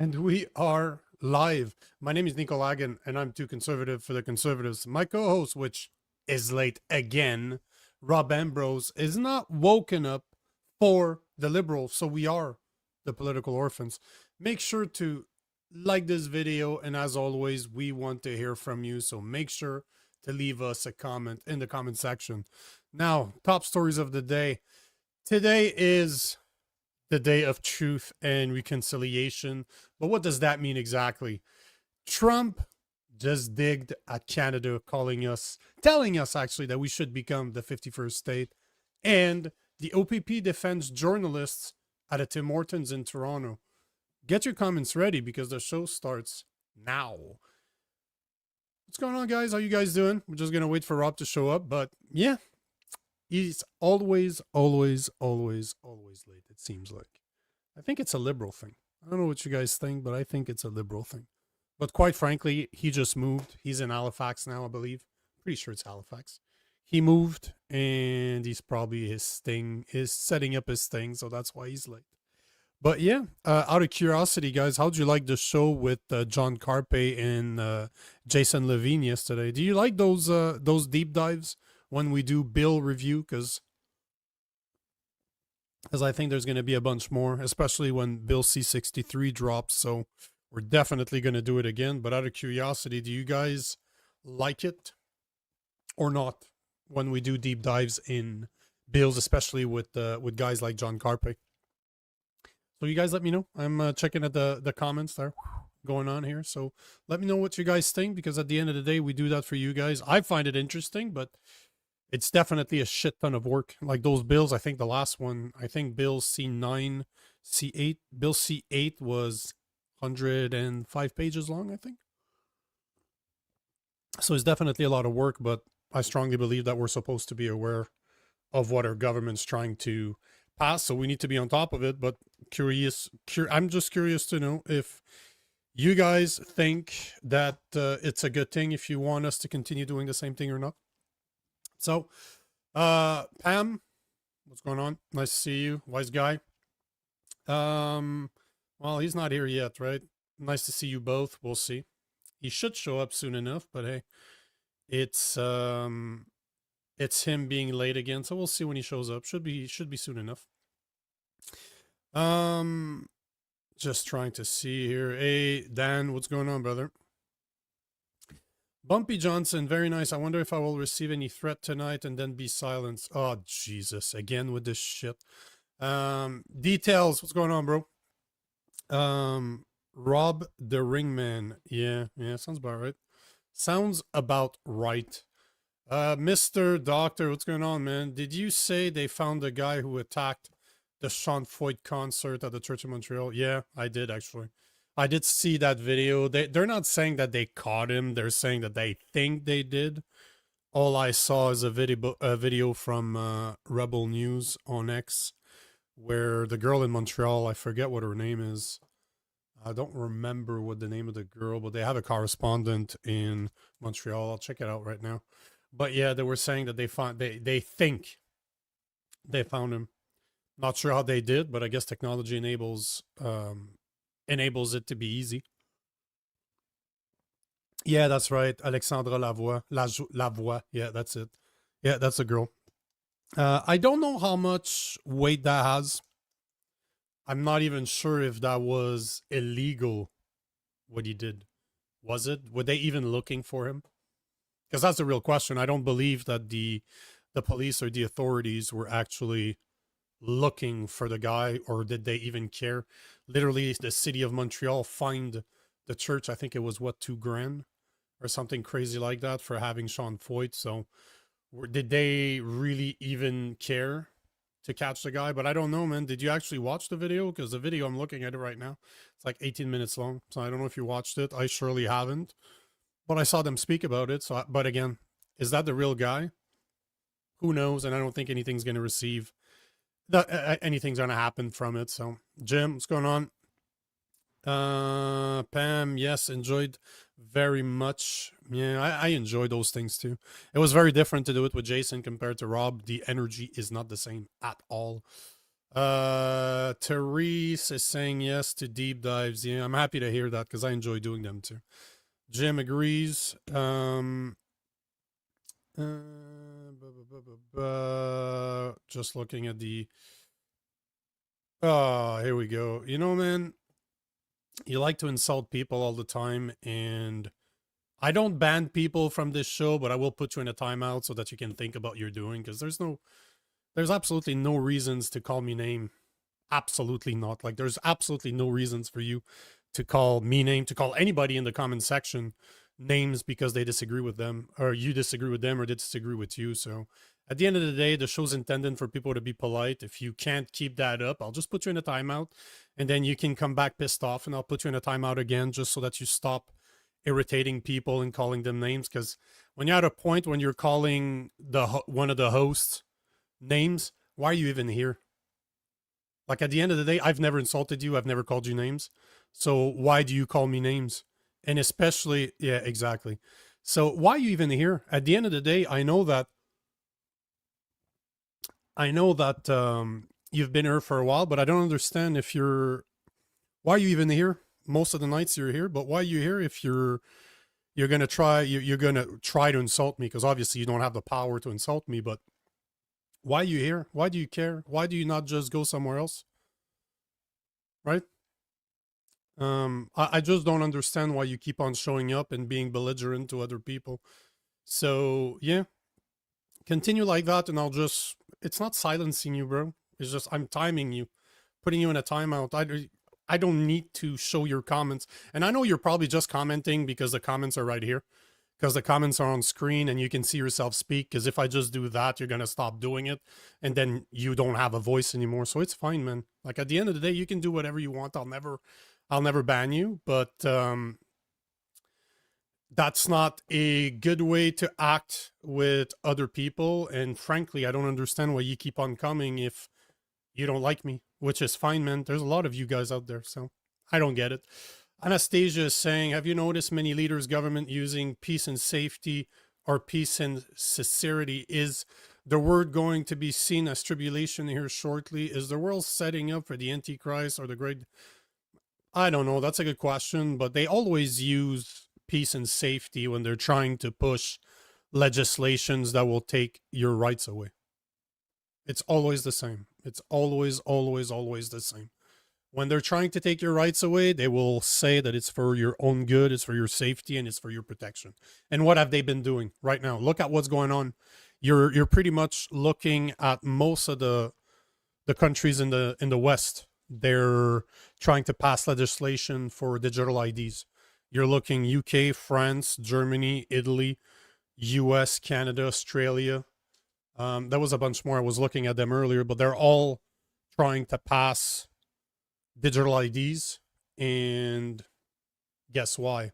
And we are live. My name is Nico Lagan, and I'm too conservative for the conservatives. My co-host, which is late again, Rob Ambrose, is not woken up for the liberals, so we are the political orphans. Make sure to like this video, and as always, we want to hear from you, so make sure to leave us a comment in the comment section. Now, top stories of the day. Today is the day of truth and reconciliation. But what does that mean exactly? Trump just digged at Canada, telling us actually that we should become the 51st state. And the OPP defends journalists at a Tim Hortons in Toronto. Get your comments ready because the show starts now. What's going on, guys? How you guys doing? We're just going to wait for Rob to show up. But yeah, he's always late, it seems like. I think it's a liberal thing. I don't know what you guys think, but I think it's a liberal thing. But quite frankly, he just moved. He's in Halifax now, I believe. Pretty sure it's Halifax. He moved, and he's probably setting up his thing, so that's why he's late. But yeah, out of curiosity, guys, how'd you like the show with John Carpe and Jason Levine yesterday? Do you like those deep dives when we do bill review? Because I think there's going to be a bunch more, especially when Bill C-63 drops. So we're definitely going to do it again. But out of curiosity, do you guys like it or not when we do deep dives in bills, especially with guys like John Carpe? So you guys let me know. I'm checking at the comments there going on here. So let me know what you guys think, because at the end of the day, we do that for you guys. I find it interesting, but it's definitely a shit ton of work. Like those bills, I think the last one, I think Bill C9, C8, Bill C8 was 105 pages long, I think. So it's definitely a lot of work, but I strongly believe that we're supposed to be aware of what our government's trying to pass. So we need to be on top of it, but I'm just curious to know if you guys think that it's a good thing, if you want us to continue doing the same thing or not. So, Pam, what's going on? Nice to see you, wise guy. Well, he's not here yet, right? Nice to see you both. We'll see. He should show up soon enough, but hey, it's him being late again, so we'll see when he shows up. Should be soon enough. Just trying to see here. Hey, Dan, what's going on, brother? Bumpy Johnson, very nice. I wonder if I will receive any threat tonight and then be silenced. Oh, Jesus. Again with this shit. Details. What's going on, bro? Rob the Ringman. Yeah, sounds about right. Sounds about right. Mr. Doctor, what's going on, man? Did you say they found the guy who attacked the Sean Foyt concert at the Church of Montreal? Yeah, I did, actually. I did see that video. They're not saying that they caught him. They're saying that they think they did. All I saw is a video from Rebel News on X, where the girl in Montreal, I forget what her name is. I don't remember what the name of the girl, but they have a correspondent in Montreal. I'll check it out right now. But yeah, they were saying that they think they found him. Not sure how they did, but I guess technology enables it to be easy. Yeah, that's right. Alexandra Lavoie. Yeah, that's it. Yeah, that's a girl. I don't know how much weight that has. I'm not even sure if that was illegal, what he did. Was it? Were they even looking for him? Because that's the real question. I don't believe that the police or the authorities were actually looking for the guy, or did they even care? Literally, the city of Montreal fined the church, I think it was what, $2,000 or something crazy like that for having Sean Foyt. So did they really even care to catch the guy? But I don't know, man. Did you actually watch the video? Because the video, I'm looking at it right now, it's like 18 minutes long. So I don't know if you watched it. I surely haven't, but I saw them speak about it. So, but again, is that the real guy? Who knows? And I don't think anything's going to anything's going to happen from it. So Jim, what's going on? Pam, yes, enjoyed very much. Yeah, I enjoy those things too. It was very different to do it with Jason compared to Rob. The energy is not the same at all. Therese is saying yes to deep dives. Yeah, I'm happy to hear that because I enjoy doing them too. Jim agrees. Just looking at the. Oh, here we go. You know, man, you like to insult people all the time, and I don't ban people from this show, but I will put you in a timeout so that you can think about what you're doing, because there's absolutely no reasons to call me name. Absolutely not. Like, there's absolutely no reasons for you to call me name, to call anybody in the comment section names because they disagree with them, or you disagree with them, or they disagree with you. So at the end of the day, the show's intended for people to be polite. If you can't keep that up, I'll just put you in a timeout, and then you can come back pissed off, and I'll put you in a timeout again just so that you stop irritating people and calling them names. Because when you're at a point when you're calling one of the hosts names, why are you even here? Like, at the end of the day, I've never insulted you. I've never called you names. So why do you call me names? And especially, yeah, exactly. So why are you even here? At the end of the day, I know that you've been here for a while, but I don't understand why are you even here? Most of the nights you're here, but why are you here if you're gonna try to insult me? Because obviously you don't have the power to insult me, but why are you here? Why do you care? Why do you not just go somewhere else? Right? I just don't understand why you keep on showing up and being belligerent to other people. So yeah, continue like that, and it's not silencing you, bro. It's just I'm timing you, putting you in a timeout. I don't need to show your comments. And I know you're probably just commenting because the comments are right here, because the comments are on screen and you can see yourself speak. Because if I just do that, you're going to stop doing it, and then you don't have a voice anymore. So it's fine, man. Like, at the end of the day, you can do whatever you want. I'll never ban you, but that's not a good way to act with other people. And frankly, I don't understand why you keep on coming if you don't like me, which is fine, man. There's a lot of you guys out there, so I don't get it. Anastasia is saying, have you noticed many leaders, government using peace and safety or peace and sincerity? Is the word going to be seen as tribulation here shortly? Is the world setting up for the Antichrist or the great? I don't know. That's a good question, but they always use peace and safety when they're trying to push legislations that will take your rights away. It's always the same. It's always, always, always the same. When they're trying to take your rights away, they will say that it's for your own good, it's for your safety, and it's for your protection. And what have they been doing right now? Look at what's going on. You're pretty much looking at most of the countries in the West. They're trying to pass legislation for digital IDs. You're looking UK, France, Germany, Italy, US, Canada, Australia. There was a bunch more. I was looking at them earlier, but they're all trying to pass digital IDs. And guess why?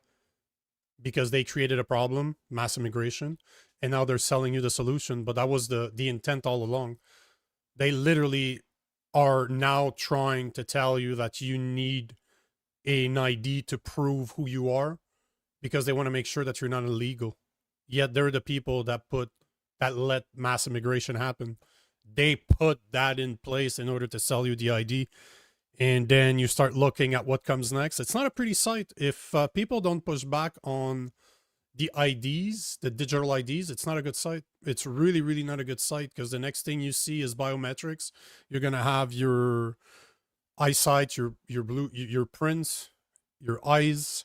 Because they created a problem, mass immigration, and now they're selling you the solution. But that was the intent all along. They literally are now trying to tell you that you need an ID to prove who you are, because they want to make sure that you're not illegal. Yet they're the people that let mass immigration happen. They put that in place in order to sell you the ID. And then you start looking at what comes next. It's not a pretty sight. If people don't push back on the IDs, the digital IDs, it's not a good sight. It's really, really not a good sight, because the next thing you see is biometrics. You're going to have your eyesight, your prints, your eyes,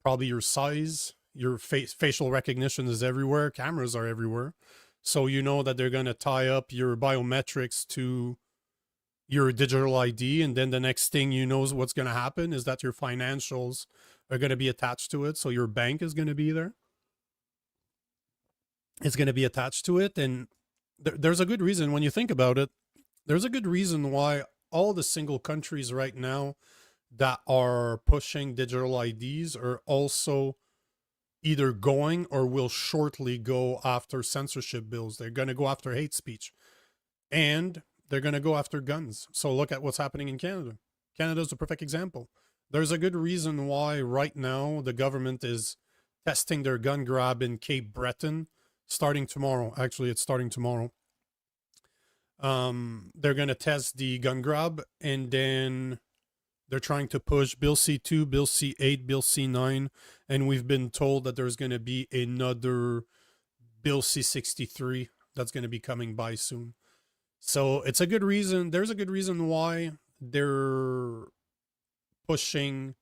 probably your size, your facial recognition is everywhere. Cameras are everywhere. So you know that they're going to tie up your biometrics to your digital ID. And then the next thing you know is what's going to happen is that your financials are going to be attached to it. So your bank is going to be there. It's going to be attached to it. And there's a good reason when you think about it. There's a good reason why all the single countries right now that are pushing digital IDs are also either going or will shortly go after censorship bills. They're going to go after hate speech, and they're going to go after guns. So look at what's happening in Canada. Canada is a perfect example. There's a good reason why right now the government is testing their gun grab in Cape Breton starting tomorrow. Actually, it's starting tomorrow. They're going to test the gun grab, and then they're trying to push Bill C2, Bill C8, Bill C9, and we've been told that there's going to be another Bill C63 that's going to be coming by soon. So it's a good reason. There's a good reason why they're pushing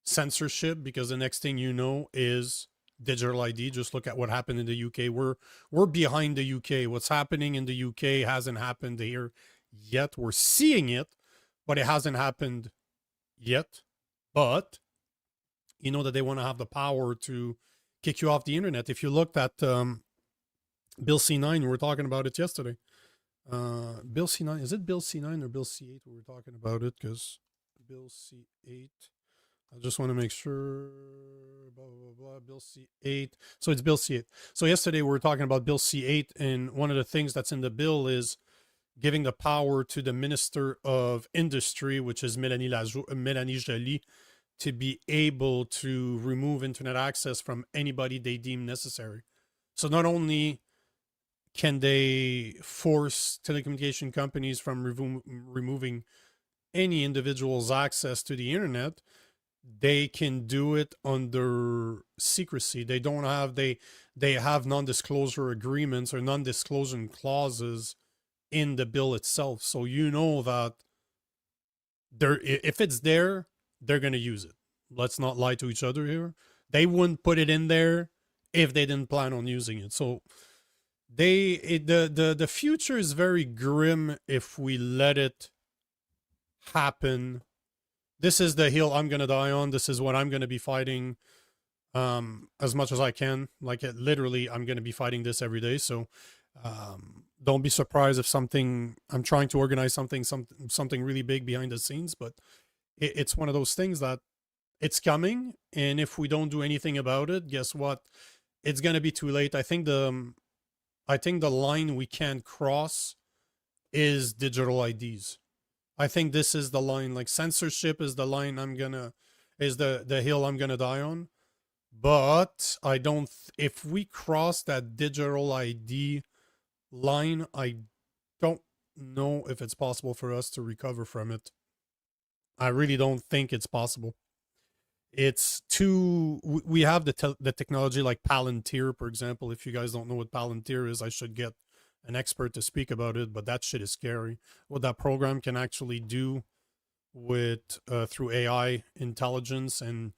censorship, because the next thing you know is digital ID. Just look at what happened in the UK. We're behind the UK. What's happening in the UK hasn't happened here yet. We're seeing it, but it hasn't happened yet. But you know that they want to have the power to kick you off the internet. If you looked at Bill C9, we were talking about it yesterday. Bill C9, is it Bill C9 or Bill C8 we were talking about it? Because Bill C8, I just want to make sure, blah, blah, blah, Bill C8. So it's Bill C8. So yesterday we were talking about Bill C8, and one of the things that's in the bill is giving the power to the Minister of Industry, which is Mélanie Joly, to be able to remove internet access from anybody they deem necessary. So not only can they force telecommunication companies from removing any individual's access to the internet, they can do it under secrecy. They don't have, they have non-disclosure agreements or non-disclosure clauses in the bill itself. So you know that if it's there, they're going to use it. Let's not lie to each other here. They wouldn't put it in there if they didn't plan on using it. So the future is very grim if we let it happen. This is the hill I'm going to die on. This is what I'm going to be fighting as much as I can. Like literally, I'm going to be fighting this every day. So don't be surprised if I'm trying to organize something really big behind the scenes, but it's one of those things that it's coming. And if we don't do anything about it, guess what? It's going to be too late. I think the line we can't cross is digital IDs. I think this is the line. Like censorship is the line is the hill I'm gonna die on. But I don't. If we cross that digital ID line, I don't know if it's possible for us to recover from it. I really don't think it's possible. It's too. We have the technology like Palantir, for example. If you guys don't know what Palantir is, I should get an expert to speak about it, but that shit is scary. What that program can actually do with through AI intelligence and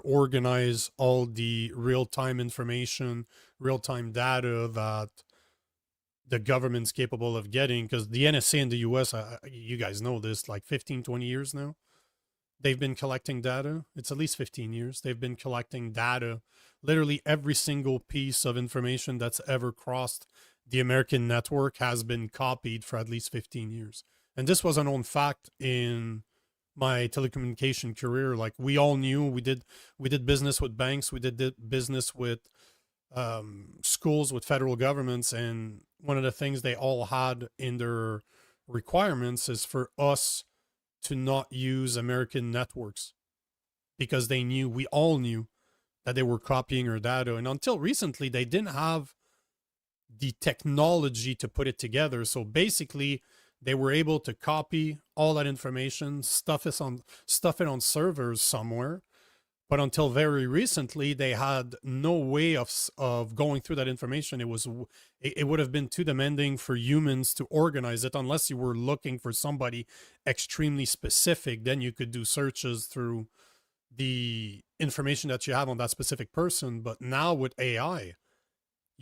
organize all the real-time information, real-time data that the government's capable of getting, because the NSA in the US, you guys know this, like 15, 20 years now, they've been collecting data. It's at least 15 years. They've been collecting data, literally every single piece of information that's ever crossed the American network has been copied for at least 15 years. And this was a known fact in my telecommunication career. Like we all knew, we did business with banks, we did business with schools, with federal governments. And one of the things they all had in their requirements is for us to not use American networks, because we all knew that they were copying our data. And until recently, they didn't have the technology to put it together. So basically, they were able to copy all that information, stuff it on servers somewhere. But until very recently, they had no way of going through that information. It would have been too demanding for humans to organize it, unless you were looking for somebody extremely specific. Then you could do searches through the information that you have on that specific person. But now with AI,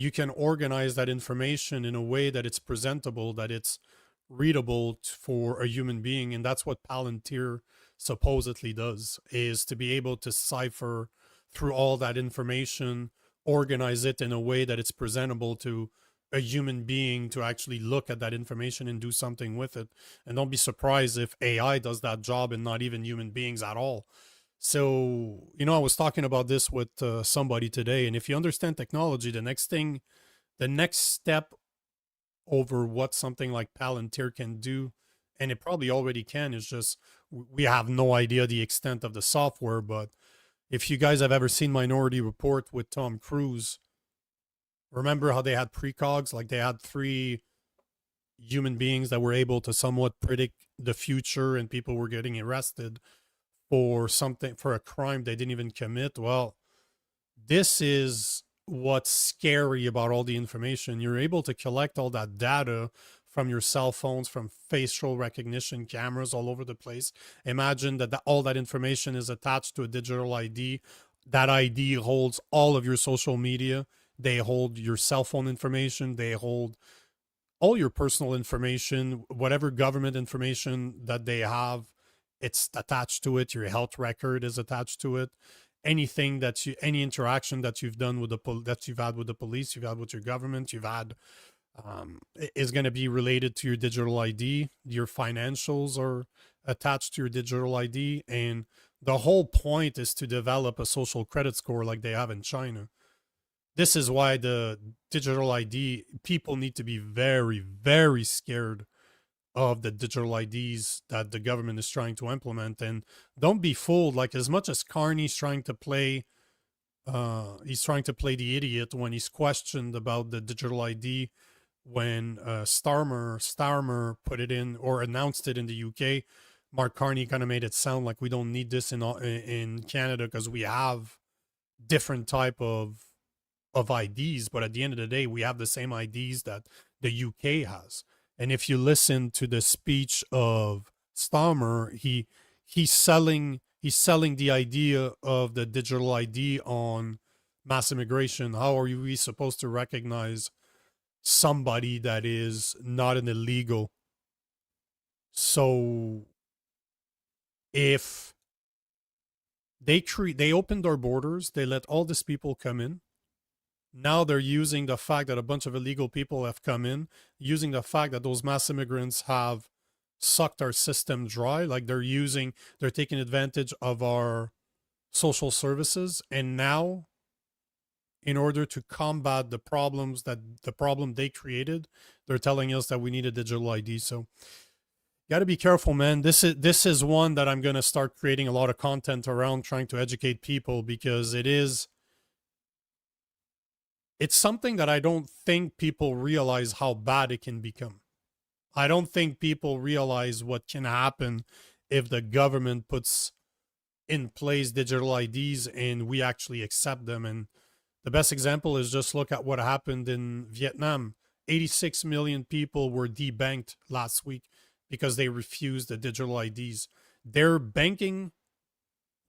you can organize that information in a way that it's presentable, that it's readable for a human being. And that's what Palantir supposedly does, is to be able to cipher through all that information, organize it in a way that it's presentable to a human being to actually look at that information and do something with it. And don't be surprised if AI does that job and not even human beings at all. So, I was talking about this with somebody today, and if you understand technology, the next step over what something like Palantir can do, and it probably already can, is just, we have no idea the extent of the software. But if you guys have ever seen Minority Report with Tom Cruise, remember how they had precogs? Like they had three human beings that were able to somewhat predict the future, and people were getting arrested for something, for a crime they didn't even commit. Well, this is what's scary about all the information. You're able to collect all that data from your cell phones, from facial recognition cameras all over the place. Imagine that all that information is attached to a digital ID. That ID holds all of your social media. They hold your cell phone information. They hold all your personal information, whatever government information that they have, it's attached to it. Your health record is attached to it. Anything that you, any interaction that you've done with that you've had with the police, you've had with your government, you've had, is going to be related to your digital ID. Your financials are attached to your digital ID, and the whole point is to develop a social credit score like they have in China. This is why the digital ID, people need to be very, very scared of the digital IDs that the government is trying to implement. And don't be fooled. Like, as much as Carney's trying to play, he's trying to play the idiot when he's questioned about the digital ID, when Starmer put it in or announced it in the UK, Mark Carney kind of made it sound like we don't need this in Canada because we have different type of IDs. But at the end of the day, we have the same IDs that the UK has. And if you listen to the speech of Starmer, he's selling the idea of the digital ID on mass immigration. How are we supposed to recognize somebody that is not an illegal? So if they opened our borders, they let all these people come in. Now they're using the fact that a bunch of illegal people have come in, using the fact that those mass immigrants have sucked our system dry. Like, they're taking advantage of our social services. And now, in order to combat the problem they created, they're telling us that we need a digital ID. So got to be careful, man. This is one that I'm going to start creating a lot of content around, trying to educate people, because it's something that I don't think people realize how bad it can become. I don't think people realize what can happen if the government puts in place digital IDs and we actually accept them. And the best example is just look at what happened in Vietnam. 86 million people were debanked last week because they refused the digital IDs. Their banking,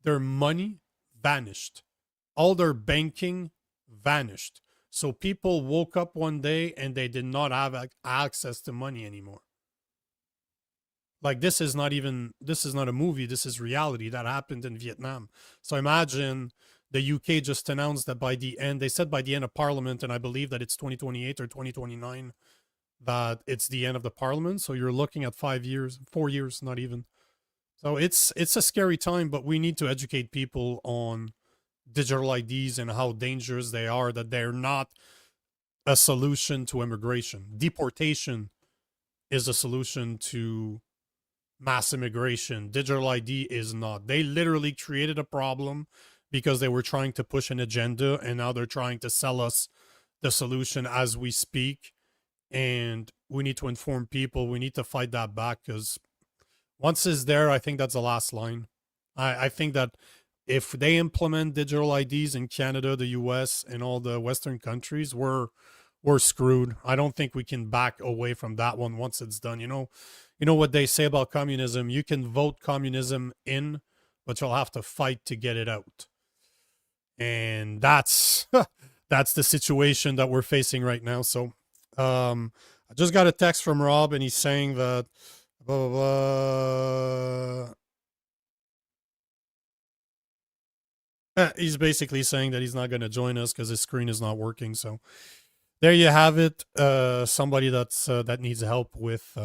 their money vanished. All their banking vanished. So people woke up one day and they did not have access to money anymore. Like, this is not a movie. This is reality that happened in Vietnam. So imagine the UK just announced that they said by the end of Parliament, and I believe that it's 2028 or 2029, that it's the end of the Parliament. So you're looking at 4 years, not even. So it's a scary time, but we need to educate people on digital IDs and how dangerous they are, that they're not a solution to immigration. Deportation is a solution to mass immigration. Digital ID is not. They literally created a problem because they were trying to push an agenda, and now they're trying to sell us the solution as we speak. And we need to inform people. We need to fight that back, because once it's there, I think that's the last line. I think that if they implement digital IDs in Canada, the US, and all the Western countries, we're screwed. I don't think we can back away from that one once it's done. You know what they say about communism? You can vote communism in, but you'll have to fight to get it out. And that's the situation that we're facing right now. So I just got a text from Rob, and he's saying that blah, blah, blah. He's basically saying that he's not going to join us because his screen is not working. So there you have it. Somebody that needs help with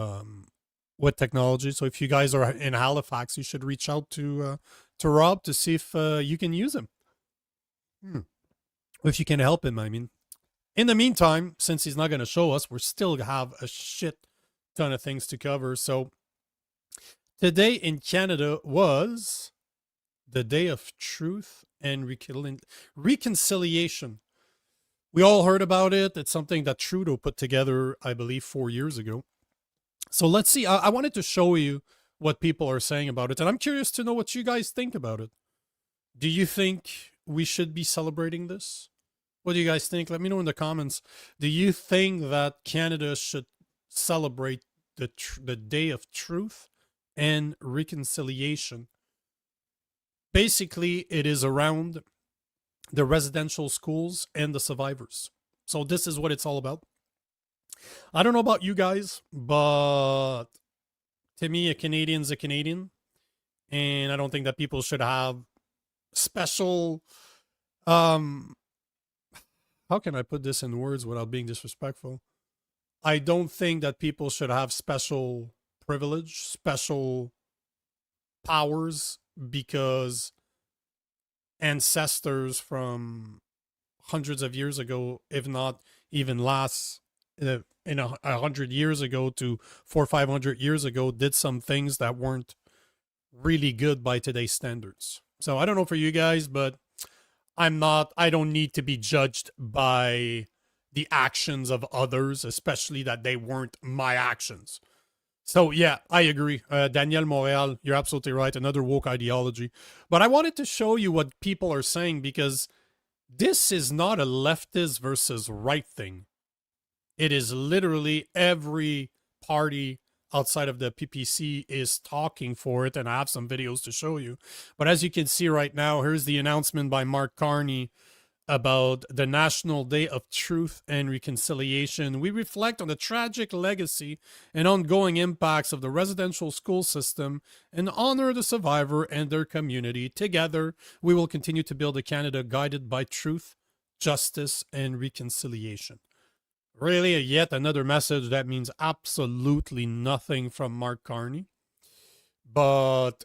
technology. So if you guys are in Halifax, you should reach out to Rob to see if you can use him. If you can help him, I mean. In the meantime, since he's not going to show us, we still have a shit ton of things to cover. So today in Canada was the Day of Truth and Reconciliation. We all heard about it. It's something that Trudeau put together, I believe, 4 years ago. So let's see. I wanted to show you what people are saying about it, and I'm curious to know what you guys think about it. Do you think we should be celebrating this? What do you guys think? Let me know in the comments. Do you think that Canada should celebrate the Day of Truth and Reconciliation? Basically, it is around the residential schools and the survivors. So this is what it's all about. I don't know about you guys, but to me, a Canadian's a Canadian. And I don't think that people should have special, um, how can I put this in words without being disrespectful? I don't think that people should have special privilege, special powers because ancestors from hundreds of years ago, if not even last, in 100 years ago to 400-500 years ago, did some things that weren't really good by today's standards. So I don't know for you guys, but I don't need to be judged by the actions of others, especially that they weren't my actions. So yeah, I agree. Daniel Montreal, you're absolutely right. Another woke ideology. But I wanted to show you what people are saying because this is not a leftist versus right thing. It is literally every party outside of the PPC is talking for it, and I have some videos to show you. But as you can see right now, here's the announcement by Mark Carney about the National Day of Truth and Reconciliation. We reflect on the tragic legacy and ongoing impacts of the residential school system and honor the survivor and their community. Together, we will continue to build a Canada guided by truth, justice, and reconciliation. Really, yet another message that means absolutely nothing from Mark Carney. But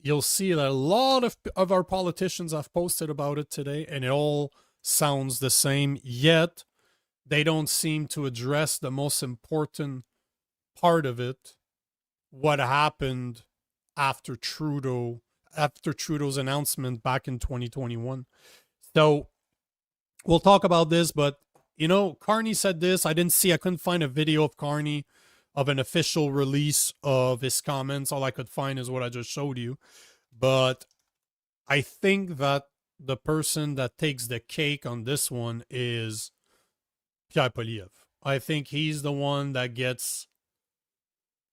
you'll see that a lot of our politicians have posted about it today, and it all sounds the same, yet they don't seem to address the most important part of it, what happened after Trudeau's announcement back in 2021. So we'll talk about this, but you know, Carney said this. I couldn't find a video of Carney of an official release of his comments. All I could find is what I just showed you. But I think that the person that takes the cake on this one is Pierre Poliev. I think he's the one that gets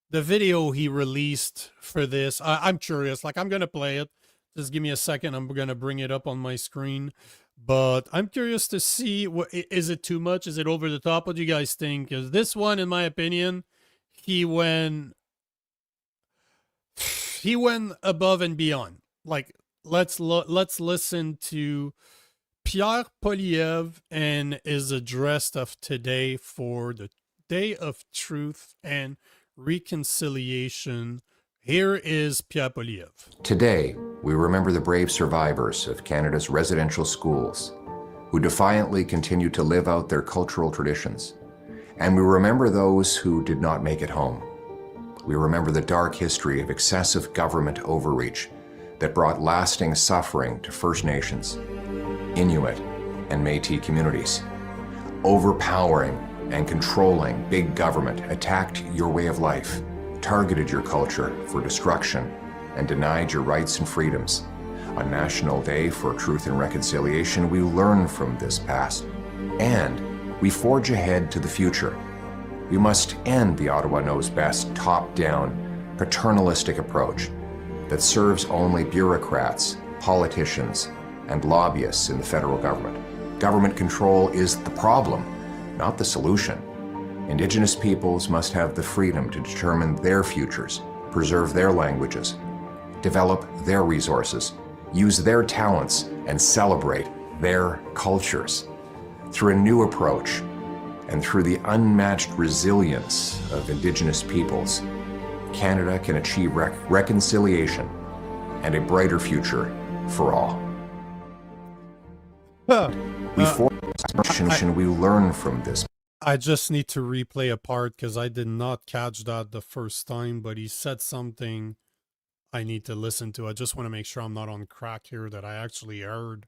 the video he released for this. I'm curious. Like, I'm going to play it. Just give me a second. I'm going to bring it up on my screen. But I'm curious to see, is it too much? Is it over the top? What do you guys think? Because this one, in my opinion, he went above and beyond. Like, let's listen to Pierre Poliev and his address of today for the Day of Truth and Reconciliation. Here is Pierre Poliev. Today, we remember the brave survivors of Canada's residential schools who defiantly continue to live out their cultural traditions. And we remember those who did not make it home. We remember the dark history of excessive government overreach that brought lasting suffering to First Nations, Inuit, and Métis communities. Overpowering and controlling big government attacked your way of life, targeted your culture for destruction, and denied your rights and freedoms. On National Day for Truth and Reconciliation, we learn from this past, and we forge ahead to the future. We must end the Ottawa Knows Best top-down, paternalistic approach that serves only bureaucrats, politicians, and lobbyists in the federal government. Government control is the problem, not the solution. Indigenous peoples must have the freedom to determine their futures, preserve their languages, develop their resources, use their talents, and celebrate their cultures. Through a new approach, and through the unmatched resilience of Indigenous peoples, Canada can achieve reconciliation and a brighter future for all. We learn from this. I just need to replay a part because I did not catch that the first time, but he said something I need to listen to. I just want to make sure I'm not on crack here, that I actually heard.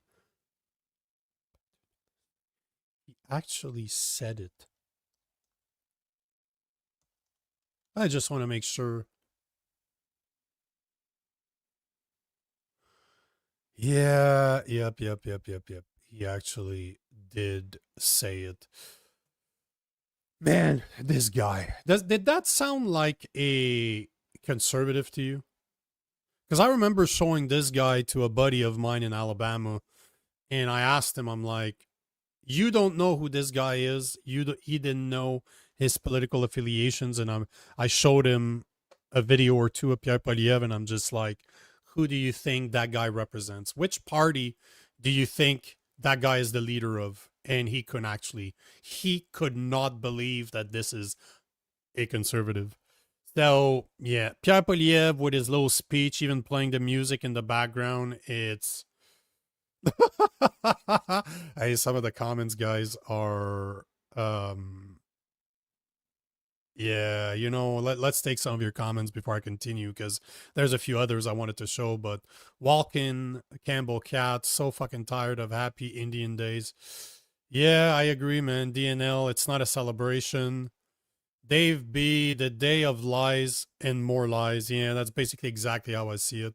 He actually said it. I just want to make sure. Yeah, yep. He actually did say it. Man, this guy. Did that sound like a conservative to you? Because I remember showing this guy to a buddy of mine in Alabama, and I asked him, I'm like, you don't know who this guy is. He didn't know his political affiliations, and I showed him a video or two of Pierre Poliev, and I'm just like, who do you think that guy represents? Which party do you think that guy is the leader of? And he could not believe that this is a conservative. So yeah, Pierre Poliev with his little speech, even playing the music in the background, it's hey, some of the comments, guys, are yeah, let's take some of your comments before I continue, because there's a few others I wanted to show. But Walkin, Campbell Cat, so fucking tired of happy Indian days. Yeah, I agree, man. DNL, it's not a celebration. Dave B, the day of lies and more lies. Yeah, that's basically exactly how I see it.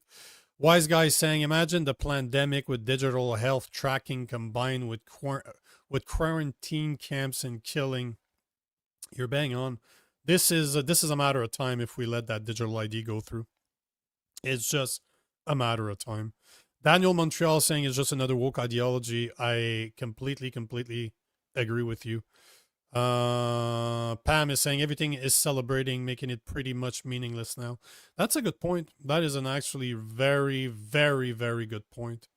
Wise guy saying, imagine the pandemic with digital health tracking combined with quarantine camps and killing. You're bang on. This is a matter of time if we let that digital ID go through. It's just a matter of time. Daniel Montreal saying it's just another woke ideology. I completely agree with you. Pam is saying everything is celebrating, making it pretty much meaningless now. That's a good point. That is an actually very good point.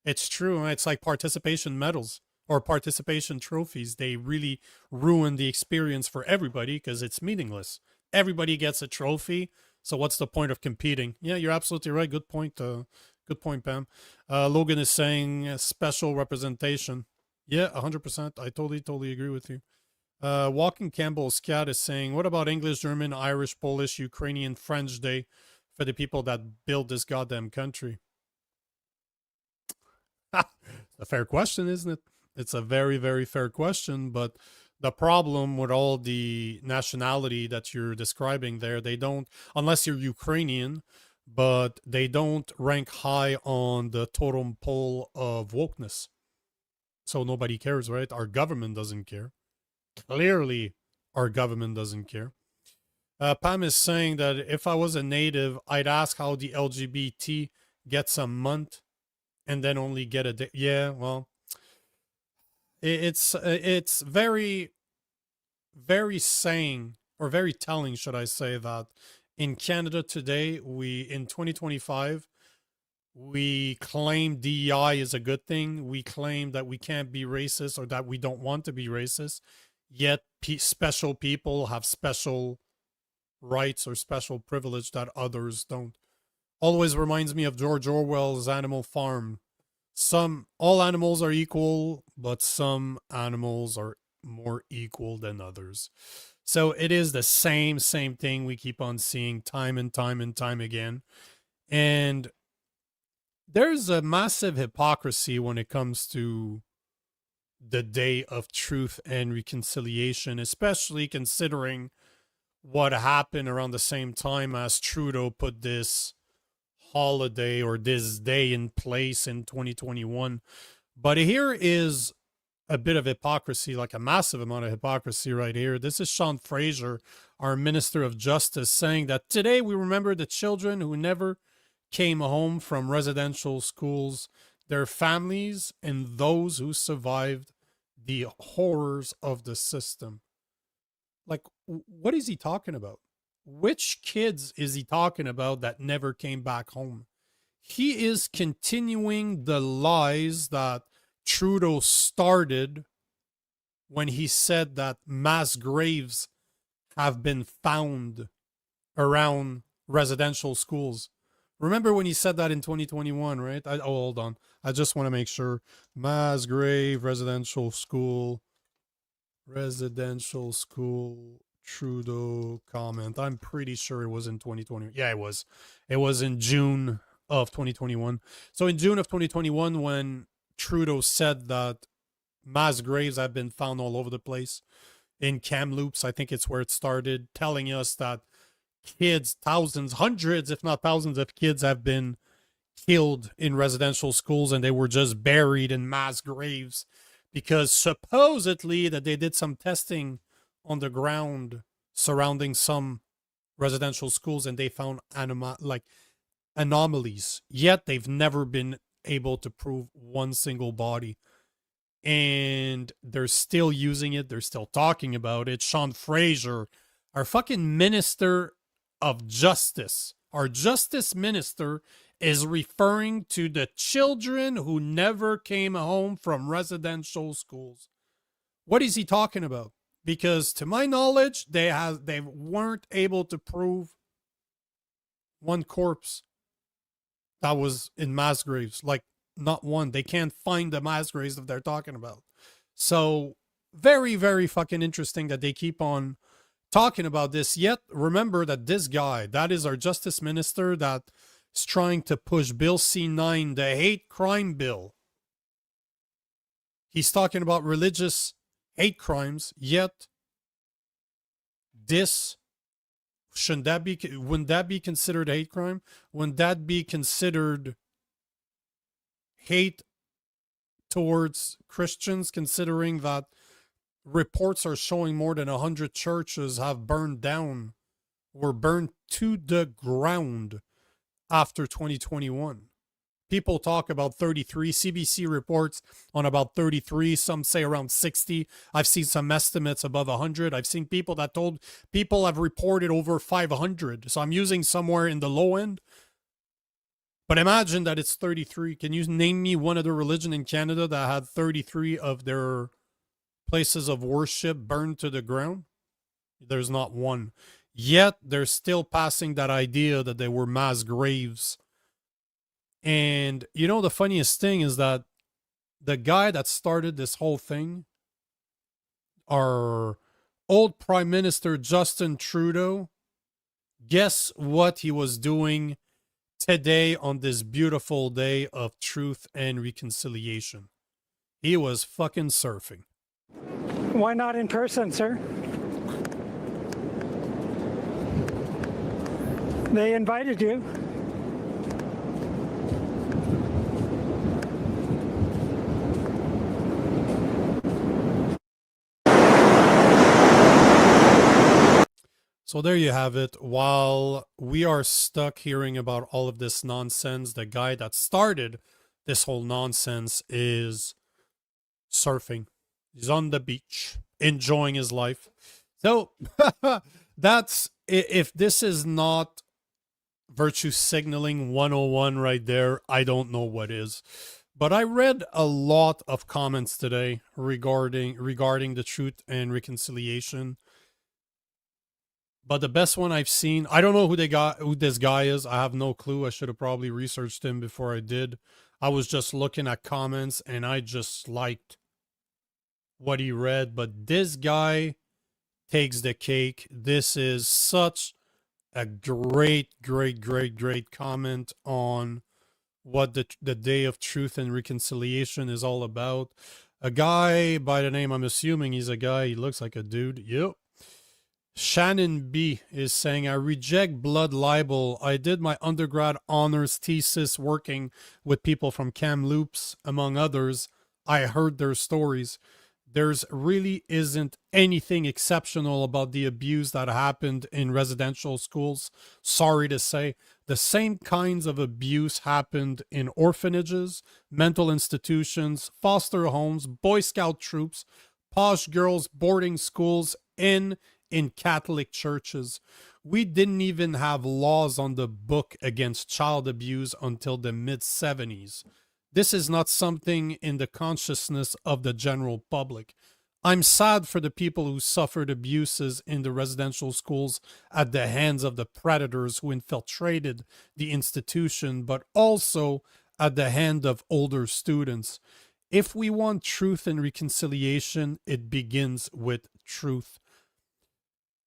It's true. It's like participation medals or participation trophies. They really ruin the experience for everybody because it's meaningless. Everybody gets a trophy. So what's the point of competing? Yeah, you're absolutely right. Good point. Good point, Pam. Logan is saying special representation. Yeah, 100%. I totally agree with you. Walking Campbell's cat is saying, what about English, German, Irish, Polish, Ukrainian, French Day for the people that built this goddamn country? A fair question, isn't it? It's a very fair question, but the problem with all the nationality that you're describing there, they don't, unless you're Ukrainian, but they don't rank high on the totem pole of wokeness. So nobody cares, right? Our government doesn't care. Clearly, our government doesn't care. Pam is saying that if I was a native, I'd ask how the LGBT gets a month and then only get a day. Yeah, well, it's very saying, or very telling, should I say, that in Canada today, in 2025, we claim DEI is a good thing. We claim that we can't be racist or that we don't want to be racist. Yet special people have special rights or special privilege that others don't. Always reminds me of George Orwell's Animal Farm. All animals are equal, but some animals are more equal than others. So it is the same thing we keep on seeing time and time again. And there's a massive hypocrisy when it comes to the day of truth and reconciliation, especially considering what happened around the same time as Trudeau put this holiday or this day in place in 2021. But here is a bit of hypocrisy, like a massive amount of hypocrisy right here. This is Sean Fraser, our Minister of Justice, saying that today we remember the children who never came home from residential schools, their families, and those who survived the horrors of the system. Like, what is he talking about? Which kids is he talking about that never came back home? He is continuing the lies that Trudeau started when he said that mass graves have been found around residential schools. Remember when he said that in 2021, right? Hold on. I just want to make sure. Mass grave, residential school, Trudeau comment. I'm pretty sure it was in 2020. Yeah, it was. It was in June of 2021. So in June of 2021, when Trudeau said that mass graves have bbeen found all over the place in Kamloops, I think it's where it started, telling us that kids, thousands, hundreds, if not thousands of kids have been killed in residential schools, and they were just buried in mass graves because supposedly that they did some testing on the ground surrounding some residential schools and they found anomalies, yet they've never been able to prove one single body, and they're still using it, they're still talking about it. Sean Fraser, our fucking minister of justice, our justice minister, is referring to the children who never came home from residential schools. What is he talking about? Because to my knowledge, they weren't able to prove one corpse that was in mass graves. Like, not one. They can't find the mass graves that they're talking about. So very, very fucking interesting that they keep on talking about this. Yet remember that this guy, that is our justice minister, that is trying to push Bill C9, the hate crime bill. He's talking about religious hate crimes, yet this, wouldn't that be considered hate crime? Wouldn't that be considered hate towards Christians, considering that reports are showing more than 100 churches have burned down, were burned to the ground after 2021. People talk about 33. CBC reports on about 33. Some say around 60. I've seen some estimates above 100. I've seen people that told people have reported over 500. So I'm using somewhere in the low end. But imagine that it's 33. Can you name me one other religion in Canada that had 33 of their places of worship burned to the ground? There's not one. Yet they're still passing that idea that they were mass graves. And you know, the funniest thing is that the guy that started this whole thing, our old Prime Minister Justin Trudeau, guess what he was doing today on this beautiful day of truth and reconciliation? He was fucking surfing. Why not in person, sir? They invited you. So there you have it. While we are stuck hearing about all of this nonsense, the guy that started this whole nonsense is surfing. He's on the beach, enjoying his life. So that's, if this is not virtue signaling 101 right there, I don't know what is. But I read a lot of comments today regarding the truth and reconciliation. But the best one I've seen, I don't know who this guy is. I have no clue. I should have probably researched him before I did. I was just looking at comments and I just liked what he read. But this guy takes the cake. This is such a great comment on what the Day of Truth and Reconciliation is all about. A guy by the name, I'm assuming he's a guy, he looks like a dude. Yep. Shannon B is saying, I reject blood libel. I did my undergrad honors thesis working with people from Kamloops, among others. I heard their stories. There's really isn't anything exceptional about the abuse that happened in residential schools. Sorry to say, the same kinds of abuse happened in orphanages, mental institutions, foster homes, Boy Scout troops, posh girls' boarding schools, in Catholic churches. We didn't even have laws on the book against child abuse until the mid-70s. This is not something in the consciousness of the general public. I'm sad for the people who suffered abuses in the residential schools at the hands of the predators who infiltrated the institution, but also at the hand of older students. If we want truth and reconciliation, it begins with truth.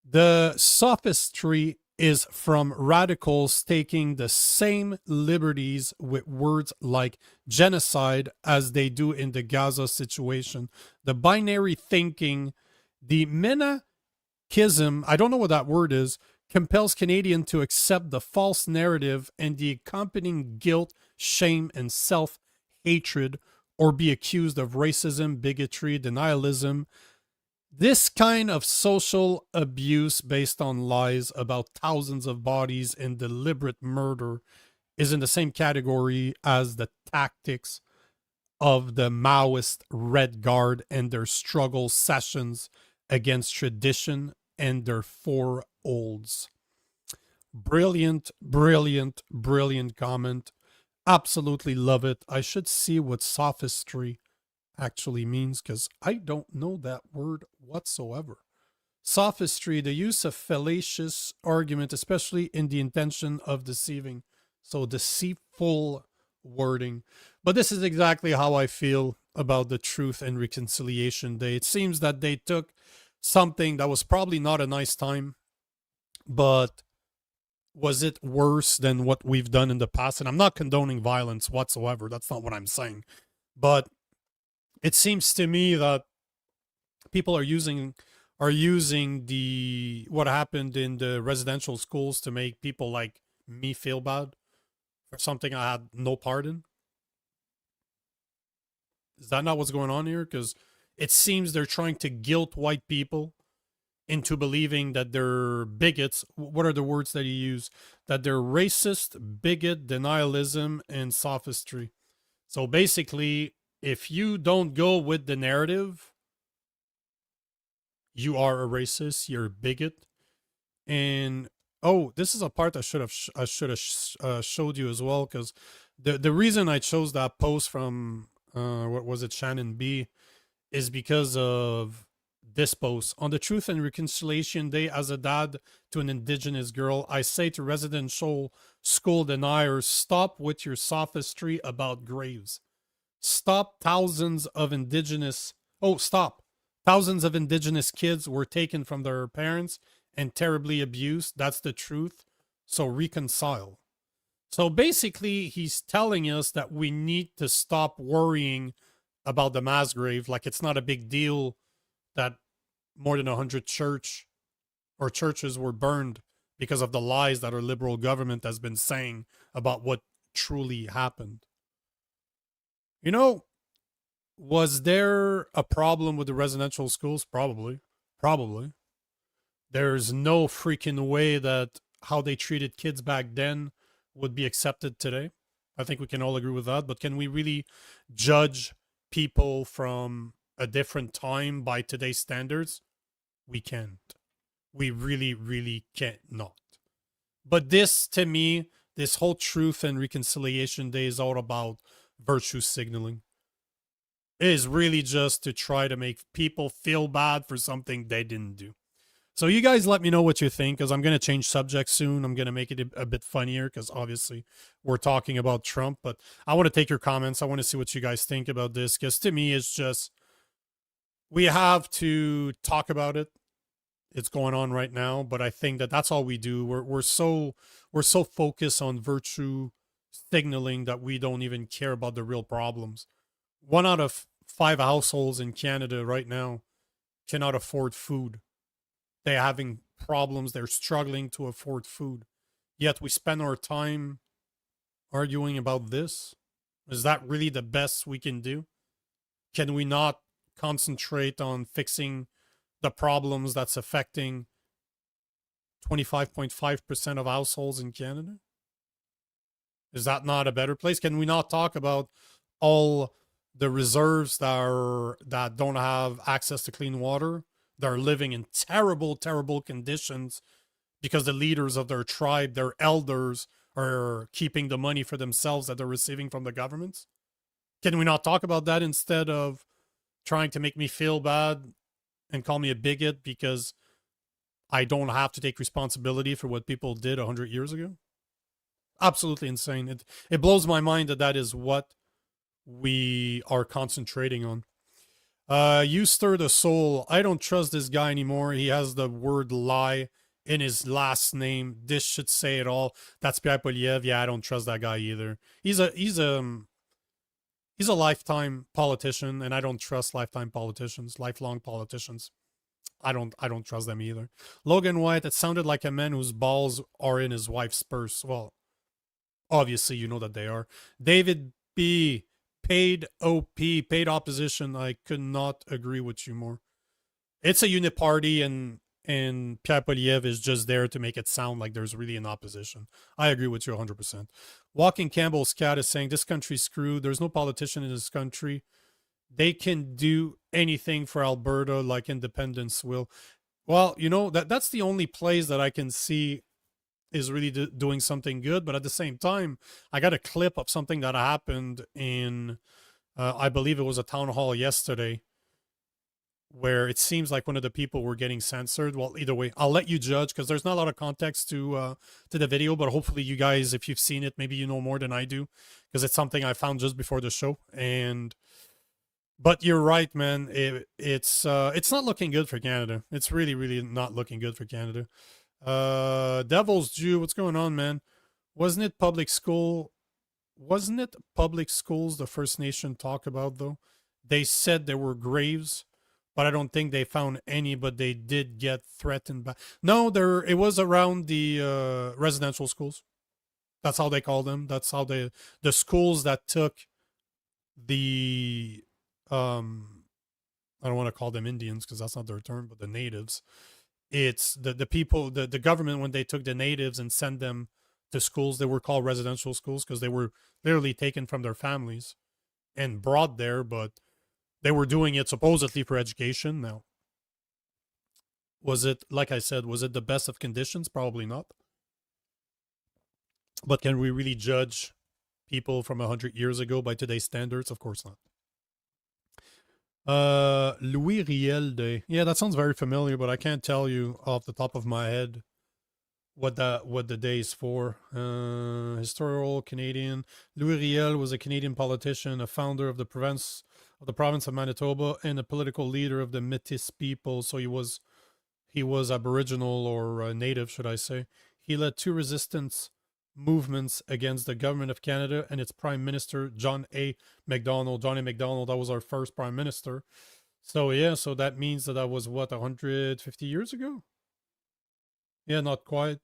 The sophistry is from radicals taking the same liberties with words like genocide as they do in the Gaza situation. The binary thinking, the menachism, I don't know what that word is, compels Canadians to accept the false narrative and the accompanying guilt, shame, and self-hatred, or be accused of racism, bigotry, denialism. This kind of social abuse based on lies about thousands of bodies and deliberate murder is in the same category as the tactics of the Maoist Red Guard and their struggle sessions against tradition and their four olds. Brilliant, brilliant, brilliant comment. Absolutely love it. I should see what sophistry actually means because I don't know that word whatsoever. Sophistry, the use of fallacious argument, especially in the intention of deceiving. So deceitful wording. But this is exactly how I feel about the Truth and Reconciliation Day. It seems that they took something that was probably not a nice time, but was it worse than what we've done in the past? And I'm not condoning violence whatsoever. That's not what I'm saying. But it seems to me that people are using the what happened in the residential schools to make people like me feel bad for something I had no part in. Is that not what's going on here? Because it seems they're trying to guilt white people into believing that they're bigots. What are the words that you use? That they're racist, bigot, denialism, and sophistry. So basically, if you don't go with the narrative, you are a racist, you're a bigot. And oh, this is a part I should have showed you as well, because the reason I chose that post from what was it, Shannon B, is because of this post. On the Truth and Reconciliation Day, as a dad to an Indigenous girl, I say to residential school deniers, stop with your sophistry about graves. Stop. Thousands of Indigenous kids were taken from their parents and terribly abused. That's the truth. So reconcile. So basically, he's telling us that we need to stop worrying about the mass grave. Like it's not a big deal that more than 100 churches were burned because of the lies that our liberal government has been saying about what truly happened. You know, was there a problem with the residential schools? Probably. There's no freaking way that how they treated kids back then would be accepted today. I think we can all agree with that. But can we really judge people from a different time by today's standards? We can't. We really, really can't not. But this, to me, this whole Truth and Reconciliation Day is all about virtue signaling. It is really just to try to make people feel bad for something they didn't do. So you guys let me know what you think, because I'm going to change subjects soon. I'm going to make it a bit funnier, because obviously we're talking about Trump. But I want to take your comments. I want to see what you guys think about this, because to me, it's just, we have to talk about it. It's going on right now, but I think that that's all we do. We're so focused on virtue signaling that we don't even care about the real problems. 1 out of 5 households in Canada right now cannot afford food. They're having problems. They're struggling to afford food. Yet we spend our time arguing about this. Is that really the best we can do? Can we not concentrate on fixing the problems that's affecting 25.5% of households in Canada? Is that not a better place? Can we not talk about all the reserves that don't have access to clean water, that are living in terrible, terrible conditions because the leaders of their tribe, their elders, are keeping the money for themselves that they're receiving from the governments? Can we not talk about that instead of trying to make me feel bad and call me a bigot because I don't have to take responsibility for what people did 100 years ago? Absolutely insane. It blows my mind that that is what we are concentrating on. You stir the soul. I don't trust this guy anymore. He has the word lie in his last name. This should say it all. That's Pierre Poliev. Yeah, I don't trust that guy either. He's a lifetime politician, and I don't trust lifelong politicians. I don't trust them either. Logan White, it sounded like a man whose balls are in his wife's purse. Well, obviously you know that they are. David B, paid OP, paid opposition. I could not agree with you more. It's a uniparty, and Pierre Poliev is just there to make it sound like there's really an opposition. I agree with you 100%. Walking Campbell's cat is saying this country's screwed. There's no politician in this country. They can do anything for Alberta like independence will. Well, you know, that's the only place that I can see is really doing something good. But at the same time, I got a clip of something that happened in, I believe it was a town hall yesterday, where it seems like one of the people were getting censored. Well, either way, I'll let you judge because there's not a lot of context to the video, but hopefully you guys, if you've seen it, maybe you know more than I do because it's something I found just before the show. But you're right, man. It's not looking good for Canada. It's really, really not looking good for Canada. Devil's Jew, what's going on, man? Wasn't it public schools the First Nation talk about, though? They said there were graves, but I don't think they found any, but they did get threatened by. No, it was around the residential schools. That's how they call them. That's how the schools that took the I don't want to call them Indians because that's not their term, but the natives. It's the people, the government, when they took the natives and sent them to schools, they were called residential schools because they were literally taken from their families and brought there, but they were doing it supposedly for education. Now, was it, like I said, was it the best of conditions? Probably not. But can we really judge people from 100 years ago by today's standards? Of course not. Louis Riel Day. Yeah, that sounds very familiar, but I can't tell you off the top of my head what the day is for. Historical Canadian. Louis Riel was a Canadian politician, a founder of the province of Manitoba, and a political leader of the Métis people. So he was Aboriginal or native, should I say. He led two resistance movements against the government of Canada and its Prime Minister, John A. Macdonald. John A. Macdonald, that was our first Prime Minister. So yeah, so that means that was, what, 150 years ago? Yeah, not quite.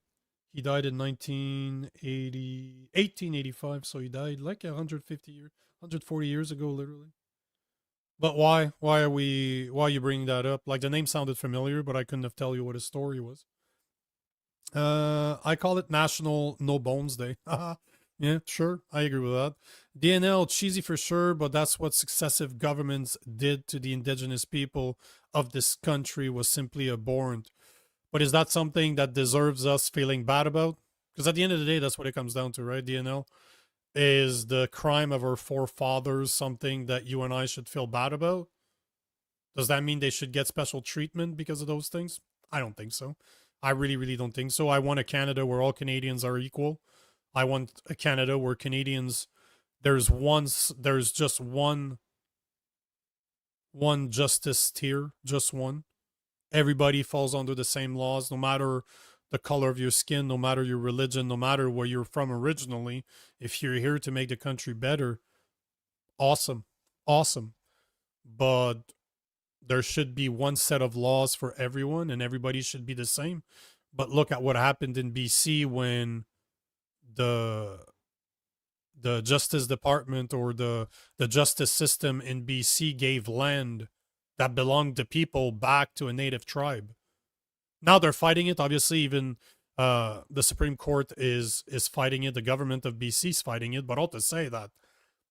He died in 1885, so he died like 140 years ago, literally. But why? Why are you bringing that up? Like, the name sounded familiar, but I couldn't have tell you what his story was. I call it National No Bones Day. Yeah, sure. I agree with that. DNL, cheesy for sure, but that's what successive governments did to the indigenous people of this country, was simply abhorrent. But is that something that deserves us feeling bad about? Because at the end of the day, that's what it comes down to, right, DNL? Is the crime of our forefathers something that you and I should feel bad about? Does that mean they should get special treatment because of those things? I don't think so. I really, really don't think so. I want a Canada where all Canadians are equal. I want a Canada where Canadians, there's just one justice tier, just one. Everybody falls under the same laws, no matter the color of your skin, no matter your religion, no matter where you're from originally. If you're here to make the country better, awesome. But there should be one set of laws for everyone, and everybody should be the same. But look at what happened in BC when the Justice Department or the justice system in BC gave land that belonged to people back to a native tribe. Now they're fighting it. Obviously, even the Supreme Court is fighting it. The government of BC is fighting it. But all to say that,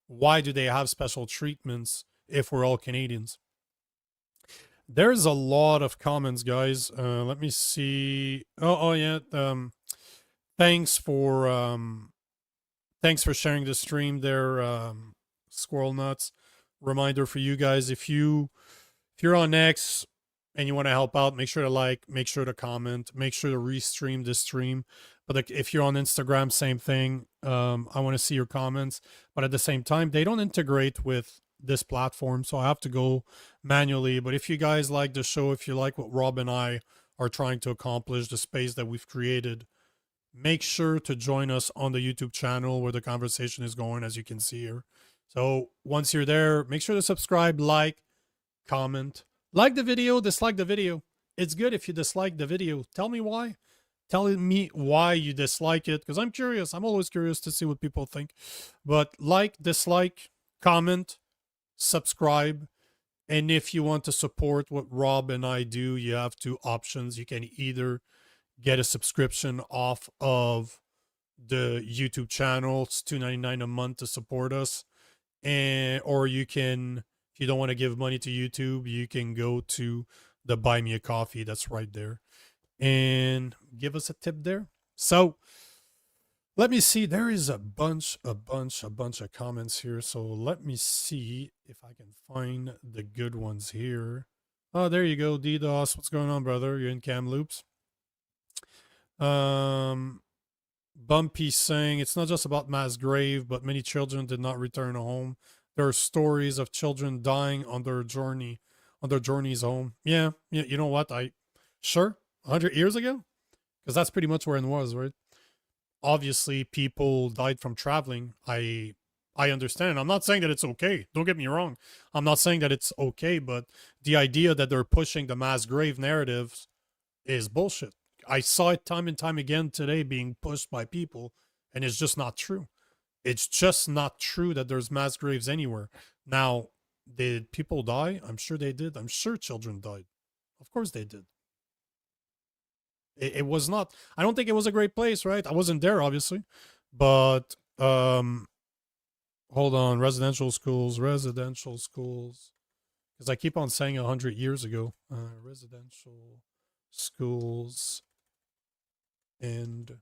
why do they have special treatments if we're all Canadians? There's a lot of comments, guys. Let me see. Oh yeah. Thanks for sharing the stream there, Squirrel Nuts. Reminder for you guys, if you're on X and you want to help out, make sure to like, make sure to comment, make sure to restream this stream. But if you're on Instagram, same thing. I want to see your comments. But at the same time, they don't integrate with this platform, so I have to go manually. But if you guys like the show, if you like what Rob and I are trying to accomplish, the space that we've created, make sure to join us on the YouTube channel where the conversation is going, as you can see here. So once you're there, make sure to subscribe, like, comment, like the video, dislike the video. it's good if you dislike the video. Tell me why. Tell me why you dislike it, because I'm curious. I'm always curious to see what people think. But like, dislike, comment, subscribe. And if you want to support what Rob and I do, you have two options. You can either get a subscription off of the YouTube channel. It's $2.99 a month to support us. Or you can, if you don't want to give money to YouTube, you can go to the Buy Me a Coffee that's right there and give us a tip there. So let me see. There is a bunch of comments here. So let me see if I can find the good ones here. Oh, there you go. DDoS. What's going on, brother? You're in Kamloops. Bumpy saying it's not just about mass grave, but many children did not return home. There are stories of children dying on their journeys home. Yeah, you know what? Sure, 100 years ago? Because that's pretty much where it was, right? Obviously, people died from traveling. I understand. I'm not saying that it's okay. Don't get me wrong. I'm not saying that it's okay, but the idea that they're pushing the mass grave narratives is bullshit. I saw it time and time again today being pushed by people, and it's just not true. It's just not true that there's mass graves anywhere. Now, did people die? I'm sure they did. I'm sure children died. Of course they did. It was not, I don't think it was a great place, right? I wasn't there, obviously. But, hold on, residential schools. Because I keep on saying 100 years ago. Residential schools. And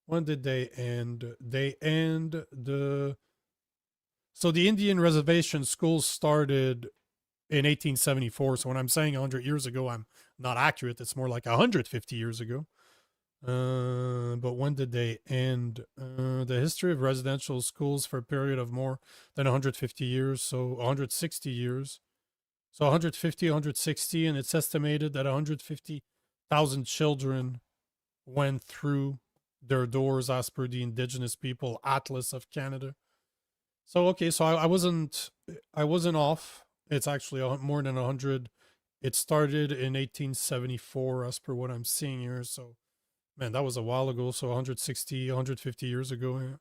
when did they end? They end so the Indian reservation schools started in 1874. So when I'm saying 100 years ago, I'm not accurate. It's more like 150 years ago. But when did they end? The history of residential schools for a period of more than 150 years. So 160 years. So 150, 160, and it's estimated that 150,000 children went through their doors as per the Indigenous People Atlas of Canada. So okay, so I wasn't off. It's actually more than 100. It started in 1874 as per what I'm seeing here. So man, that was a while ago. So 160, 150 years ago. Yeah.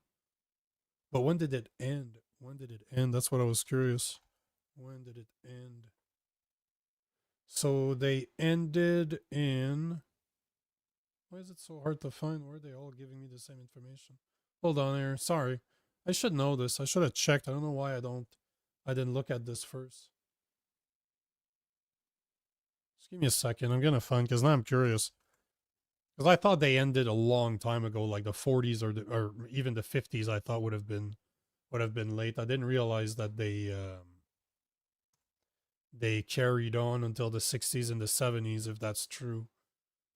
But when did it end? When did it end? That's what I was curious. When did it end? So they ended in, why is it so hard to find? Why are they all giving me the same information? Hold on here. Sorry. I should know this. I should have checked. I don't know why I didn't look at this first. Just give me a second. I'm going to find, because now I'm curious. Because I thought they ended a long time ago, like the 40s or even the 50s. I thought would have been late. I didn't realize that they carried on until the 60s and the 70s, if that's true.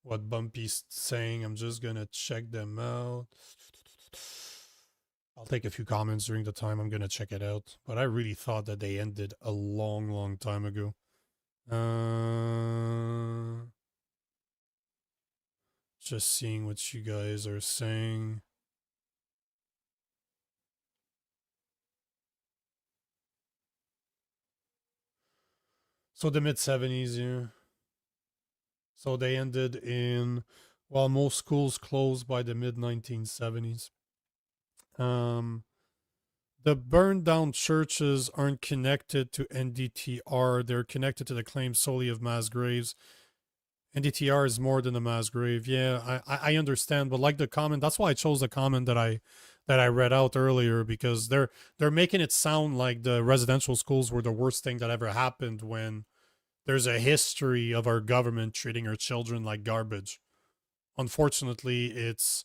What Bumpy's saying, I'm just gonna check them out. I'll take a few comments during the time I'm gonna check it out. But I really thought that they ended a long time ago. Just seeing what you guys are saying. So the mid-70s, yeah. So they ended in, while most schools closed by the mid-1970s. The burned down churches aren't connected to NDTR. They're connected to the claim solely of mass graves. NDTR is more than a mass grave. Yeah, I understand, but like the comment, that's why I chose the comment that I read out earlier, because they're making it sound like the residential schools were the worst thing that ever happened, when there's a history of our government treating our children like garbage. Unfortunately, it's,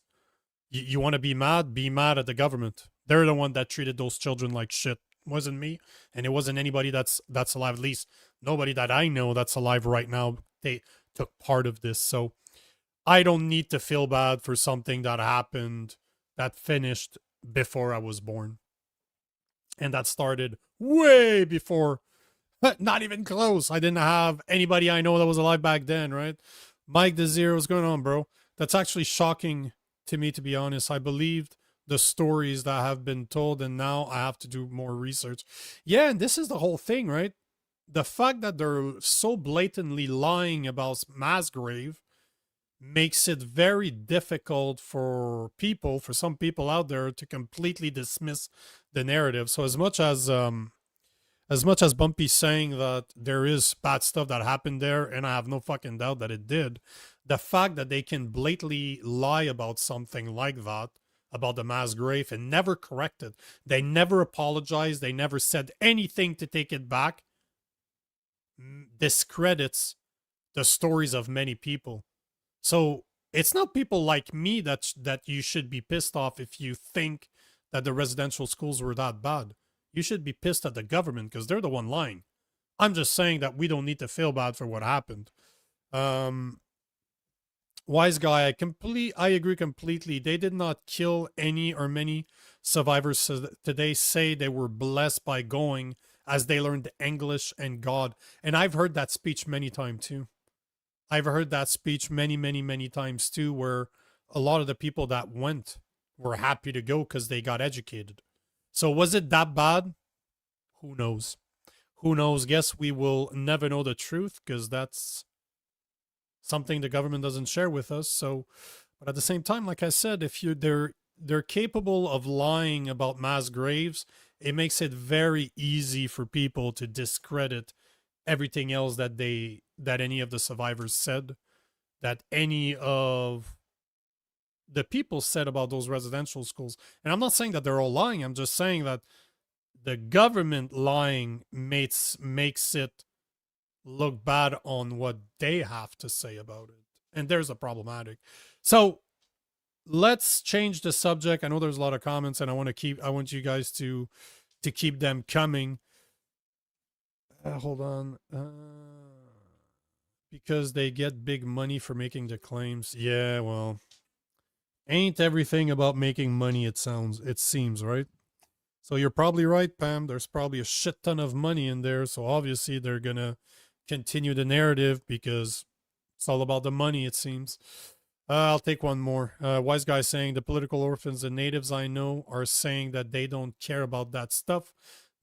you want to be mad at the government. They're the one that treated those children like shit. It wasn't me, and it wasn't anybody that's alive. At least nobody that I know that's alive right now. They took part of this. So I don't need to feel bad for something that happened, that finished before I was born. And that started way before. Not even close. I didn't have anybody I know that was alive back then, right? Mike Desir, what's going on, bro? That's actually shocking to me, to be honest. I believed the stories that have been told, and now I have to do more research. Yeah, and this is the whole thing, right? the fact that they're so blatantly lying about mass grave makes it very difficult for some people out there to completely dismiss the narrative. So as much as Bumpy's saying that there is bad stuff that happened there, and I have no fucking doubt that it did, the fact that they can blatantly lie about something like that, about the mass grave, and never correct it, they never apologized, they never said anything to take it back, discredits the stories of many people. So it's not people like me that you should be pissed off if you think that the residential schools were that bad. You should be pissed at the government because they're the one lying. I'm just saying that we don't need to feel bad for what happened. Wise guy, I agree completely. They did not kill any or many survivors today. Say they were blessed by going as they learned English and God. And I've heard that speech many times too. I've heard that speech many, many, many times too, where a lot of the people that went were happy to go because they got educated. So was it that bad? Who knows? Who knows? Guess we will never know the truth because that's something the government doesn't share with us. So, but at the same time, like I said, if they're capable of lying about mass graves, it makes it very easy for people to discredit everything else that any of the survivors said, that any of the people said about those residential schools. And I'm not saying that they're all lying. I'm just saying that the government lying makes it look bad on what they have to say about it. And there's a problematic. So let's change the subject. I know there's a lot of comments and I want you guys to keep them coming. Hold on. Because they get big money for making the claims. Yeah, well, ain't everything about making money, it seems, right? So you're probably right, Pam. There's probably a shit ton of money in there. So obviously they're going to continue the narrative because it's all about the money, it seems. I'll take one more. Wise guy saying the political orphans, the natives I know, are saying that they don't care about that stuff.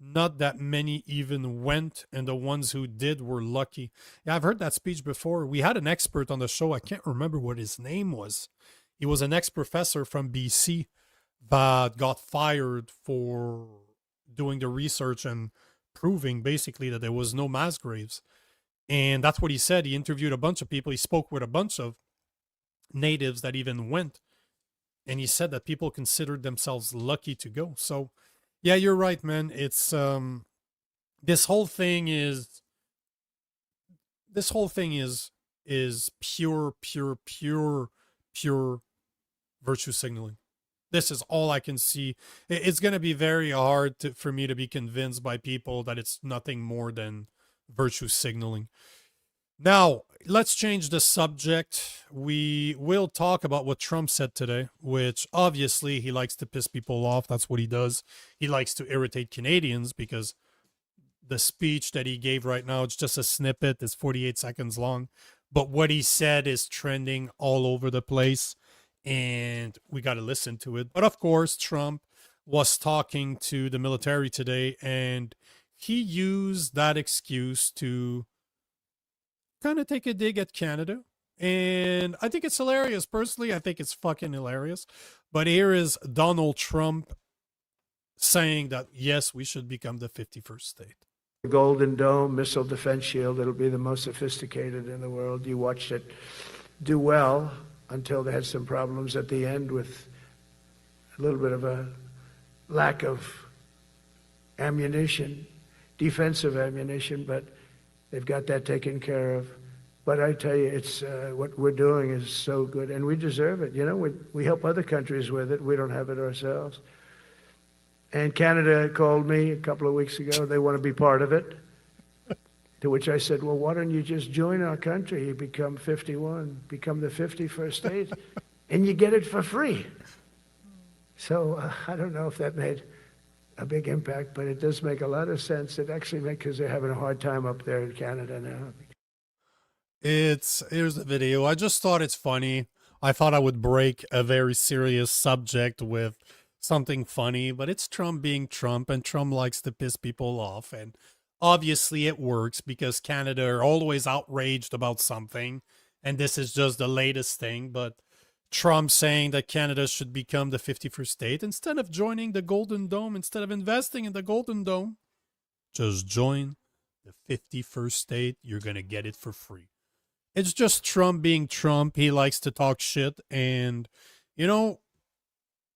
Not that many even went, and the ones who did were lucky. Yeah, I've heard that speech before. We had an expert on the show. I can't remember what his name was. He was an ex-professor from BC that got fired for doing the research and proving basically that there was no mass graves. And that's what he said. He interviewed a bunch of people. He spoke with a bunch of natives that even went. And he said that people considered themselves lucky to go. So, yeah, you're right, man. It's this whole thing is pure virtue signaling. This is all I can see. It's going to be very hard for me to be convinced by people that it's nothing more than virtue signaling. Now, let's change the subject. We will talk about what Trump said today, which obviously he likes to piss people off. That's what he does. He likes to irritate Canadians because the speech that he gave right now, it's just a snippet. It's 48 seconds long. But what he said is trending all over the place, and we got to listen to it. But of course, Trump was talking to the military today, and he used that excuse to kind of take a dig at Canada. And I think it's hilarious. Personally, I think it's fucking hilarious. But here is Donald Trump saying that, yes, we should become the 51st state. The Golden Dome missile defense shield, it'll be the most sophisticated in the world. You watched it do well until they had some problems at the end with a little bit of a lack of ammunition, defensive ammunition, but they've got that taken care of. But I tell you, it's what we're doing is so good, and we deserve it. You know, we help other countries with it. We don't have it ourselves. And Canada called me a couple of weeks ago. They want to be part of it. To which I said, well, why don't you just join our country? You become 51, become the 51st state, and you get it for free. So I don't know if that made a big impact, but it does make a lot of sense. It actually makes, because they're having a hard time up there in Canada now. Here's the video. I just thought it's funny. I thought I would break a very serious subject with something funny, but it's Trump being Trump, and Trump likes to piss people off. And Obviously, it works because Canada are always outraged about something, and this is just the latest thing. But Trump saying that Canada should become the 51st state instead of joining the Golden Dome, instead of investing in the Golden Dome, just join the 51st state. You're going to get it for free. It's just Trump being Trump. He likes to talk shit. And, you know,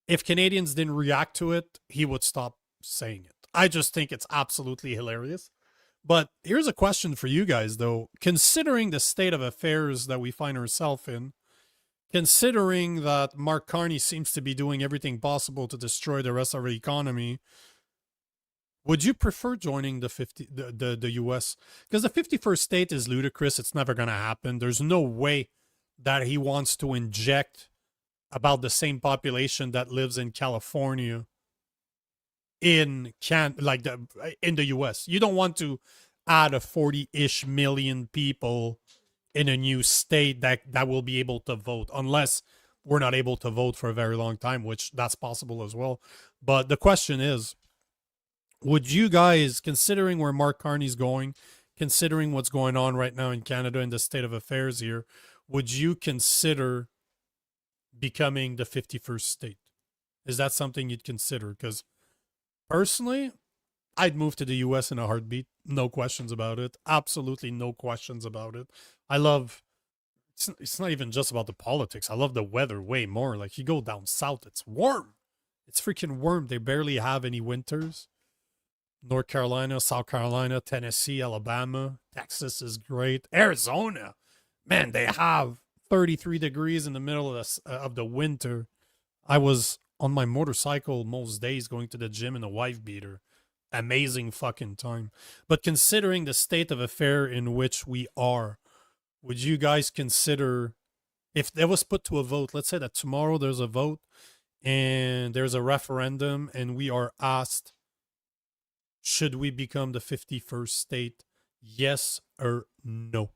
if Canadians didn't react to it, he would stop saying it. I just think it's absolutely hilarious. But here's a question for you guys, though. Considering the state of affairs that we find ourselves in, considering that Mark Carney seems to be doing everything possible to destroy the rest of our economy, would you prefer joining the U.S.? Because the 51st state is ludicrous. It's never going to happen. There's no way that he wants to inject about the same population that lives in California in the US. You don't want to add a 40-ish million people in a new state that will be able to vote, unless we're not able to vote for a very long time, which that's possible as well. But the question is, would you guys, considering where Mark Carney's going, considering what's going on right now in Canada and the state of affairs here, would you consider becoming the 51st state? Is that something you'd consider? Because personally, I'd move to the US in a heartbeat. No questions about it. Absolutely no questions about it. I love, it's not even just about the politics. I love the weather way more. Like, you go down south, it's warm. It's freaking warm. They barely have any winters. North Carolina, South Carolina, Tennessee, Alabama, Texas is great. Arizona, man, they have 33 degrees in the middle of the winter. I was on my motorcycle most days going to the gym in a wife beater. Amazing fucking time. But considering the state of affair in which we are, would you guys consider, if there was put to a vote, let's say that tomorrow there's a vote and there's a referendum and we are asked, should we become the 51st state? Yes or no?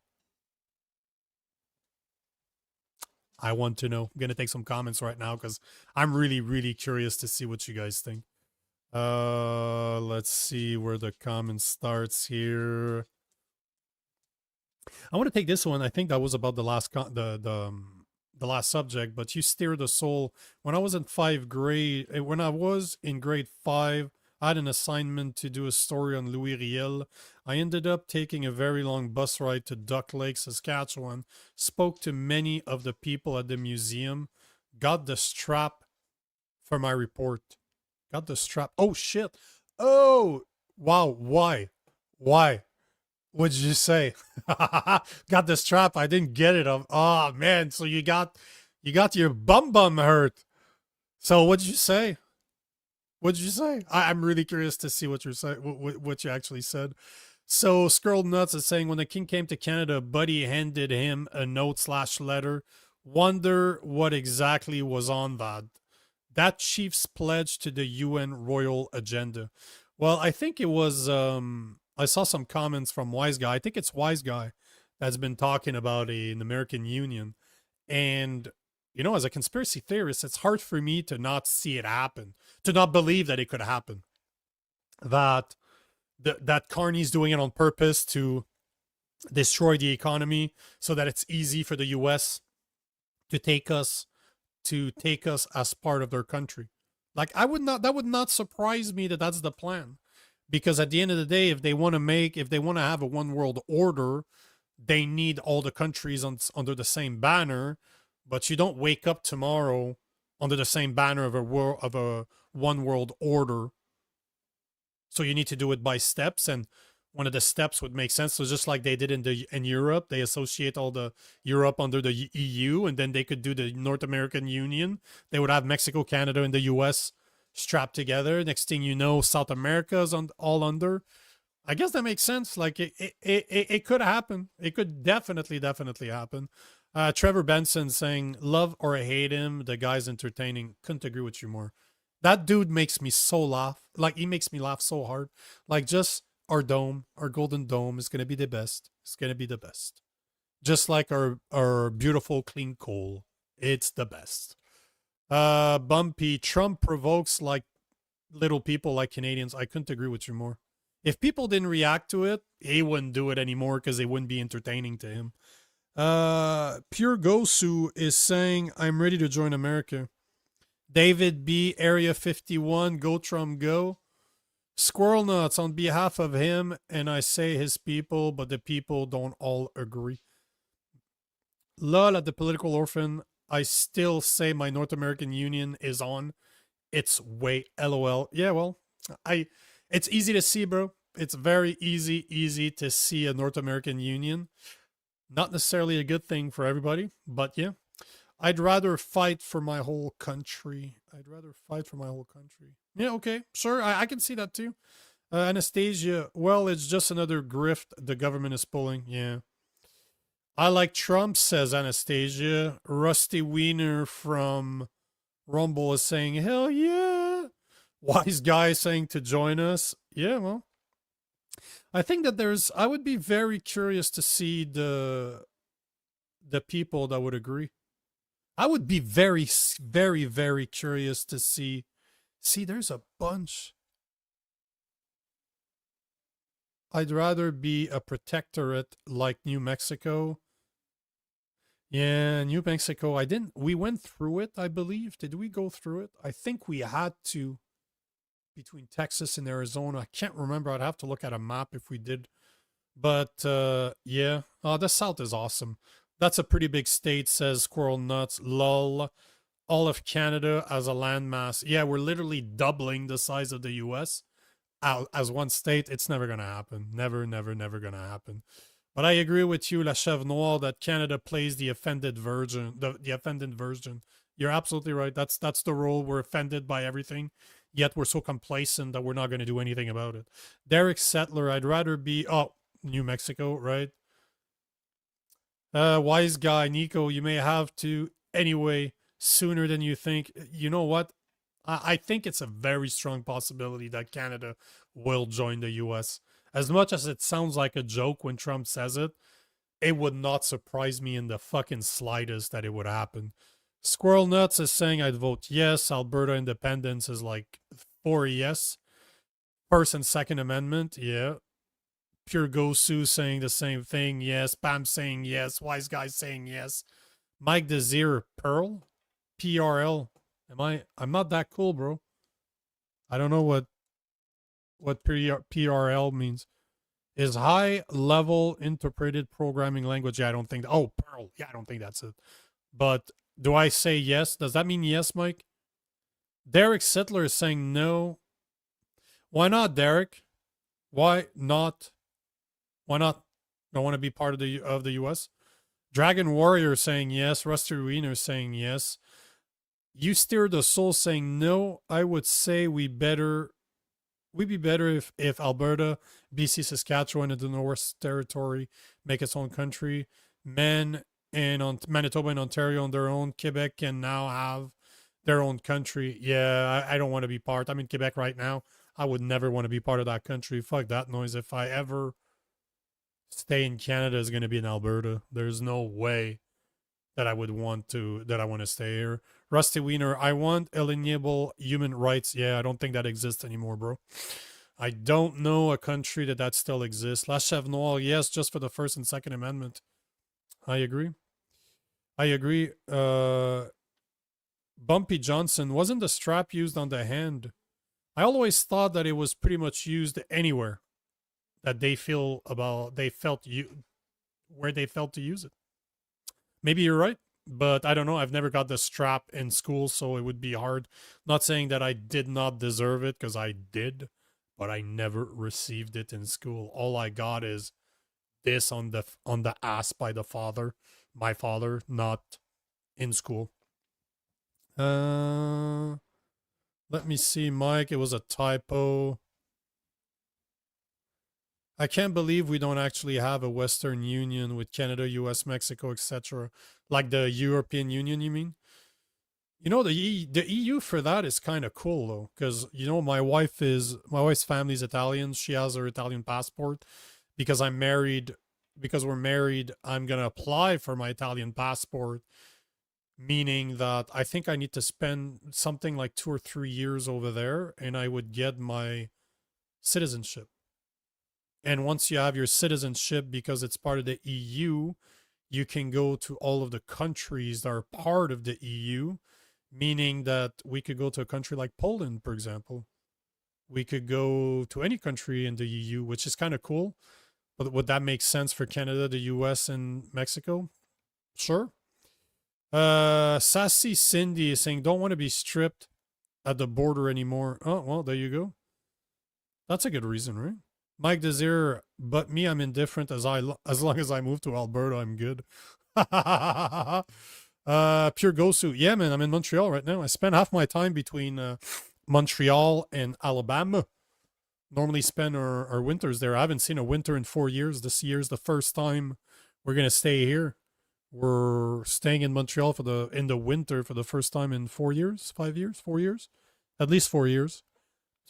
I want to know. I'm going to take some comments right now because I'm really, really curious to see what you guys think. Let's see where the comment starts here. I want to take this one. I think that was about the last the last subject, but you steer the soul. When I was in grade 5, I had an assignment to do a story on Louis Riel. I ended up taking a very long bus ride to Duck Lake, Saskatchewan, spoke to many of the people at the museum, got the strap for my report. Got the strap. Oh, shit. Oh, wow. Why? What did you say? Got the strap. I didn't get it. Oh, man. So you got your bum hurt. So what did you say? What did you say? I'm really curious to see what what you actually said. So Skirl Nuts is saying, when the king came to Canada, Buddy handed him a note/letter. Wonder what exactly was on that. That chief's pledge to the UN royal agenda. Well, I think it was, I saw some comments from Wise Guy. I think it's Wise Guy that's been talking about an American Union. And, you know, as a conspiracy theorist, it's hard for me to not see it happen, to not believe that it could happen. That Carney's doing it on purpose to destroy the economy so that it's easy for the US to take us as part of their country. Like, that would not surprise me that that's the plan. Because at the end of the day, if they want to have a one world order, they need all the countries under the same banner. But you don't wake up tomorrow under the same banner of a one world order. So you need to do it by steps, and one of the steps would make sense. So just like they did in Europe, they associate all the Europe under the EU, and then they could do the North American Union. They would have Mexico, Canada, and the US strapped together. Next thing you know, South America is all under. I guess that makes sense. Like, it could happen. It could definitely happen. Trevor Benson saying, love or hate him, the guy's entertaining. Couldn't agree with you more. That dude makes me so laugh. Like, he makes me laugh so hard. Like, just our dome, our golden dome is going to be the best. It's going to be the best. Just like our beautiful clean coal. It's the best. Bumpy, Trump provokes like little people like Canadians. I couldn't agree with you more. If people didn't react to it, he wouldn't do it anymore because it wouldn't be entertaining to him. Pure Gosu is saying, I'm ready to join America. David B, Area 51, go Trump go. Squirrel Nuts, on behalf of him, and I say his people, but the people don't all agree. Lol at the Political Orphan, I still say my North American Union is on. It's way LOL. Yeah, well, it's easy to see, bro. It's very easy to see a North American Union. Not necessarily a good thing for everybody, but yeah. I'd rather fight for my whole country. Yeah, okay, sure. I can see that too. Anastasia, well, it's just another grift the government is pulling. Yeah. I like Trump, says Anastasia. Rusty Wiener from Rumble is saying, hell yeah. Wise Guy saying to join us. Yeah, well. I think that I would be very curious to see the people that would agree. I would be very, very, very curious to see. See, there's a bunch. I'd rather be a protectorate like New Mexico. Yeah, New Mexico. We went through it, I believe. Did we go through it? I think we had to. Between Texas and Arizona. I can't remember. I'd have to look at a map if we did. But, yeah. Oh, the South is awesome. That's a pretty big state, says Squirrel Nuts. Lol. All of Canada as a landmass. Yeah, we're literally doubling the size of the U.S. as one state. It's never going to happen. Never, never, never going to happen. But I agree with you, La Chèvre Noire, that Canada plays the offended version. The offended version. You're absolutely right. That's the role. We're offended by everything. Yet we're so complacent that we're not going to do anything about it. Derek Settler, I'd rather be... Oh, New Mexico, right? Wise Guy, Nico, you may have to anyway sooner than you think. You know what? I think it's a very strong possibility that Canada will join the U.S. As much as it sounds like a joke when Trump says it, it would not surprise me in the fucking slightest that it would happen. Squirrel Nuts is saying I'd vote yes. Alberta independence is like 4 yes. First and Second Amendment, yeah. Pure Gosu saying the same thing, yes. Pam saying yes. Wise Guy saying yes. Mike Desir, Pearl? PRL. I'm not that cool, bro. I don't know what PRL means. Is high level interpreted programming language. Yeah, I don't think. Oh, Pearl. Yeah, I don't think that's it. But do I say yes? Does that mean yes, Mike? Derek Sittler is saying no. Why not, Derek? Why not? Why not? Don't want to be part of the U.S. Dragon Warrior saying yes. Rusty Wiener saying yes. You Steer the Soul saying no. I would say we'd be better if Alberta, BC, Saskatchewan, and the North Territory make its own country. Men in Manitoba and Ontario on their own. Quebec can now have their own country. Yeah, I don't want to be part. I'm in Quebec right now. I would never want to be part of that country. Fuck that noise. If I ever stay in Canada, it's going to be in Alberta. There's no way that I want to stay here. Rusty Wiener, I want alienable human rights. Yeah, I don't think that exists anymore, bro. I don't know a country that still exists. La Chèvre Noire, yes, just for the First and Second Amendment. I agree. Bumpy Johnson, wasn't the strap used on the hand? I always thought that it was pretty much used anywhere that where they felt to use it. Maybe you're right, but I don't know. I've never got the strap in school, so it would be hard. Not saying that I did not deserve it, because I did, but I never received it in school. All I got is this on the ass by my father, not in school. Let me see, Mike. It was a typo. I can't believe we don't actually have a Western Union with Canada, US, Mexico, etc. Like the European Union, you mean? You know, the EU for that is kind of cool, though, because, you know, my wife's family's Italian. She has her Italian passport. Because we're married, I'm going to apply for my Italian passport, meaning that I think I need to spend something like 2 or 3 years over there, and I would get my citizenship. And once you have your citizenship, because it's part of the EU, you can go to all of the countries that are part of the EU, meaning that we could go to a country like Poland, for example. We could go to any country in the EU, which is kind of cool. But would that make sense for Canada, the US, and Mexico? Sure. Sassy Cindy is saying, don't want to be stripped at the border anymore. Oh, well, there you go. That's a good reason, right? Mike Desir, but me, I'm indifferent as long as I move to Alberta, I'm good. Pure Gosu. Yeah, man, I'm in Montreal right now. I spend half my time between Montreal and Alabama. Normally spend our winters there. I haven't seen a winter in 4 years. This year's the first time we're gonna stay here. We're staying in Montreal in the winter for the first time in 4 years, 5 years, 4 years, at least 4 years.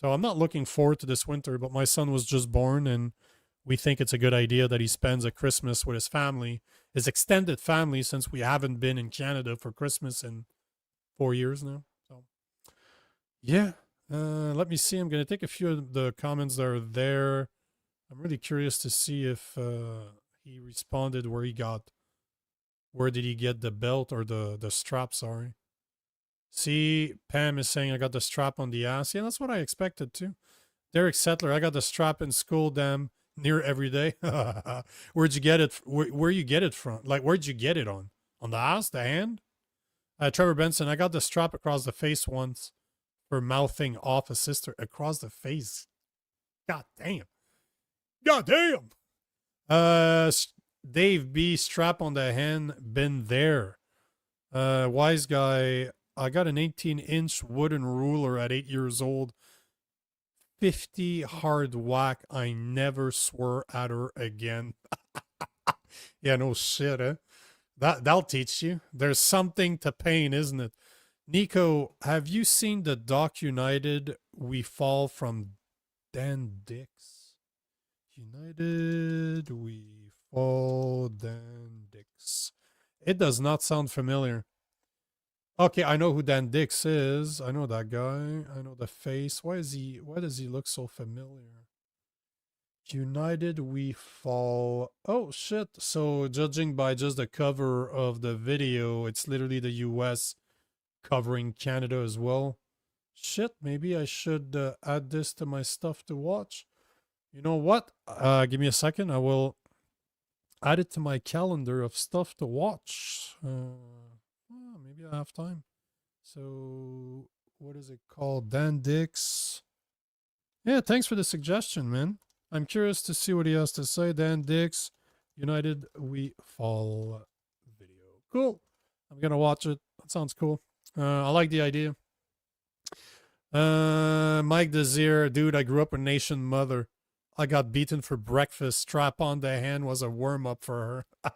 So I'm not looking forward to this winter, but my son was just born and we think it's a good idea that he spends a Christmas with his family, his extended family, since we haven't been in Canada for Christmas in 4 years now. So yeah, let me see. I'm going to take a few of the comments that are there. I'm really curious to see if he responded where did he get the belt or the strap, sorry. See, Pam is saying I got the strap on the ass. Yeah, that's what I expected too. Derek Settler, I got the strap in school, damn, near every day. Where'd you get it? Where you get it from? Like, where'd you get it on? On the ass, the hand? Trevor Benson, I got the strap across the face once for mouthing off a sister. Across the face. God damn. God damn. Dave B, strap on the hand, been there. Wise guy, I got an 18-inch wooden ruler at 8 years old. 50 hard whack. I never swore at her again. Yeah, no shit, eh? That'll teach you. There's something to pain, isn't it? Nico, have you seen the Doc United We Fall from Dan Dix? United We Fall Dan Dix. It does not sound familiar. Okay, I know who Dan Dix is. I know that guy. I know the face. Why does he look so familiar? United We Fall. Oh shit. So judging by just the cover of the video, it's literally the US covering Canada as well. Shit, maybe I should add this to my stuff to watch. You know what? Give me a second. I will add it to my calendar of stuff to watch. Maybe I have time. So, what is it called? Dan Dix. Yeah, thanks for the suggestion, man. I'm curious to see what he has to say. Dan Dix, United We Fall video. Cool. I'm going to watch it. That sounds cool. I like the idea. Mike Desir, dude, I grew up a nation mother. I got beaten for breakfast. Strap on the hand was a warm-up for her.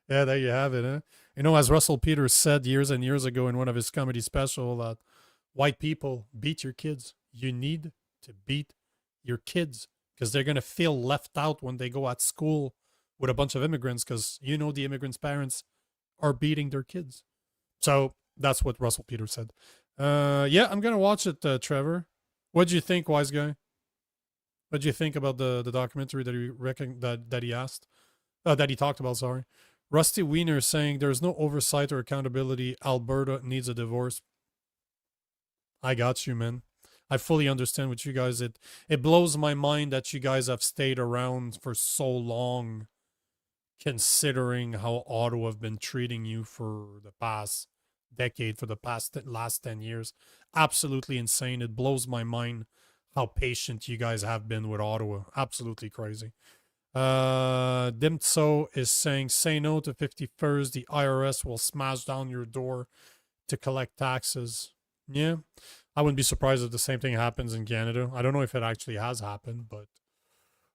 Yeah, there you have it, huh? You know, as Russell Peters said years and years ago in one of his comedy specials, that white people beat your kids. You need to beat your kids because they're going to feel left out when they go at school with a bunch of immigrants because, you know, the immigrants' parents are beating their kids. So that's what Russell Peters said. Yeah, I'm going to watch it, Trevor. What do you think, wise guy? What do you think about the documentary that he asked? That he talked about, sorry. Rusty Wiener saying there's no oversight or accountability. Alberta needs a divorce. I got you, man. I fully understand what you guys... It blows my mind that you guys have stayed around for so long, considering how Ottawa have been treating you for the past decade, for the last 10 years. Absolutely insane. It blows my mind how patient you guys have been with Ottawa. Absolutely crazy. Dimtso is saying, say no to 51st. The IRS will smash down your door to collect taxes. Yeah, I wouldn't be surprised if the same thing happens in Canada. I don't know if it actually has happened, but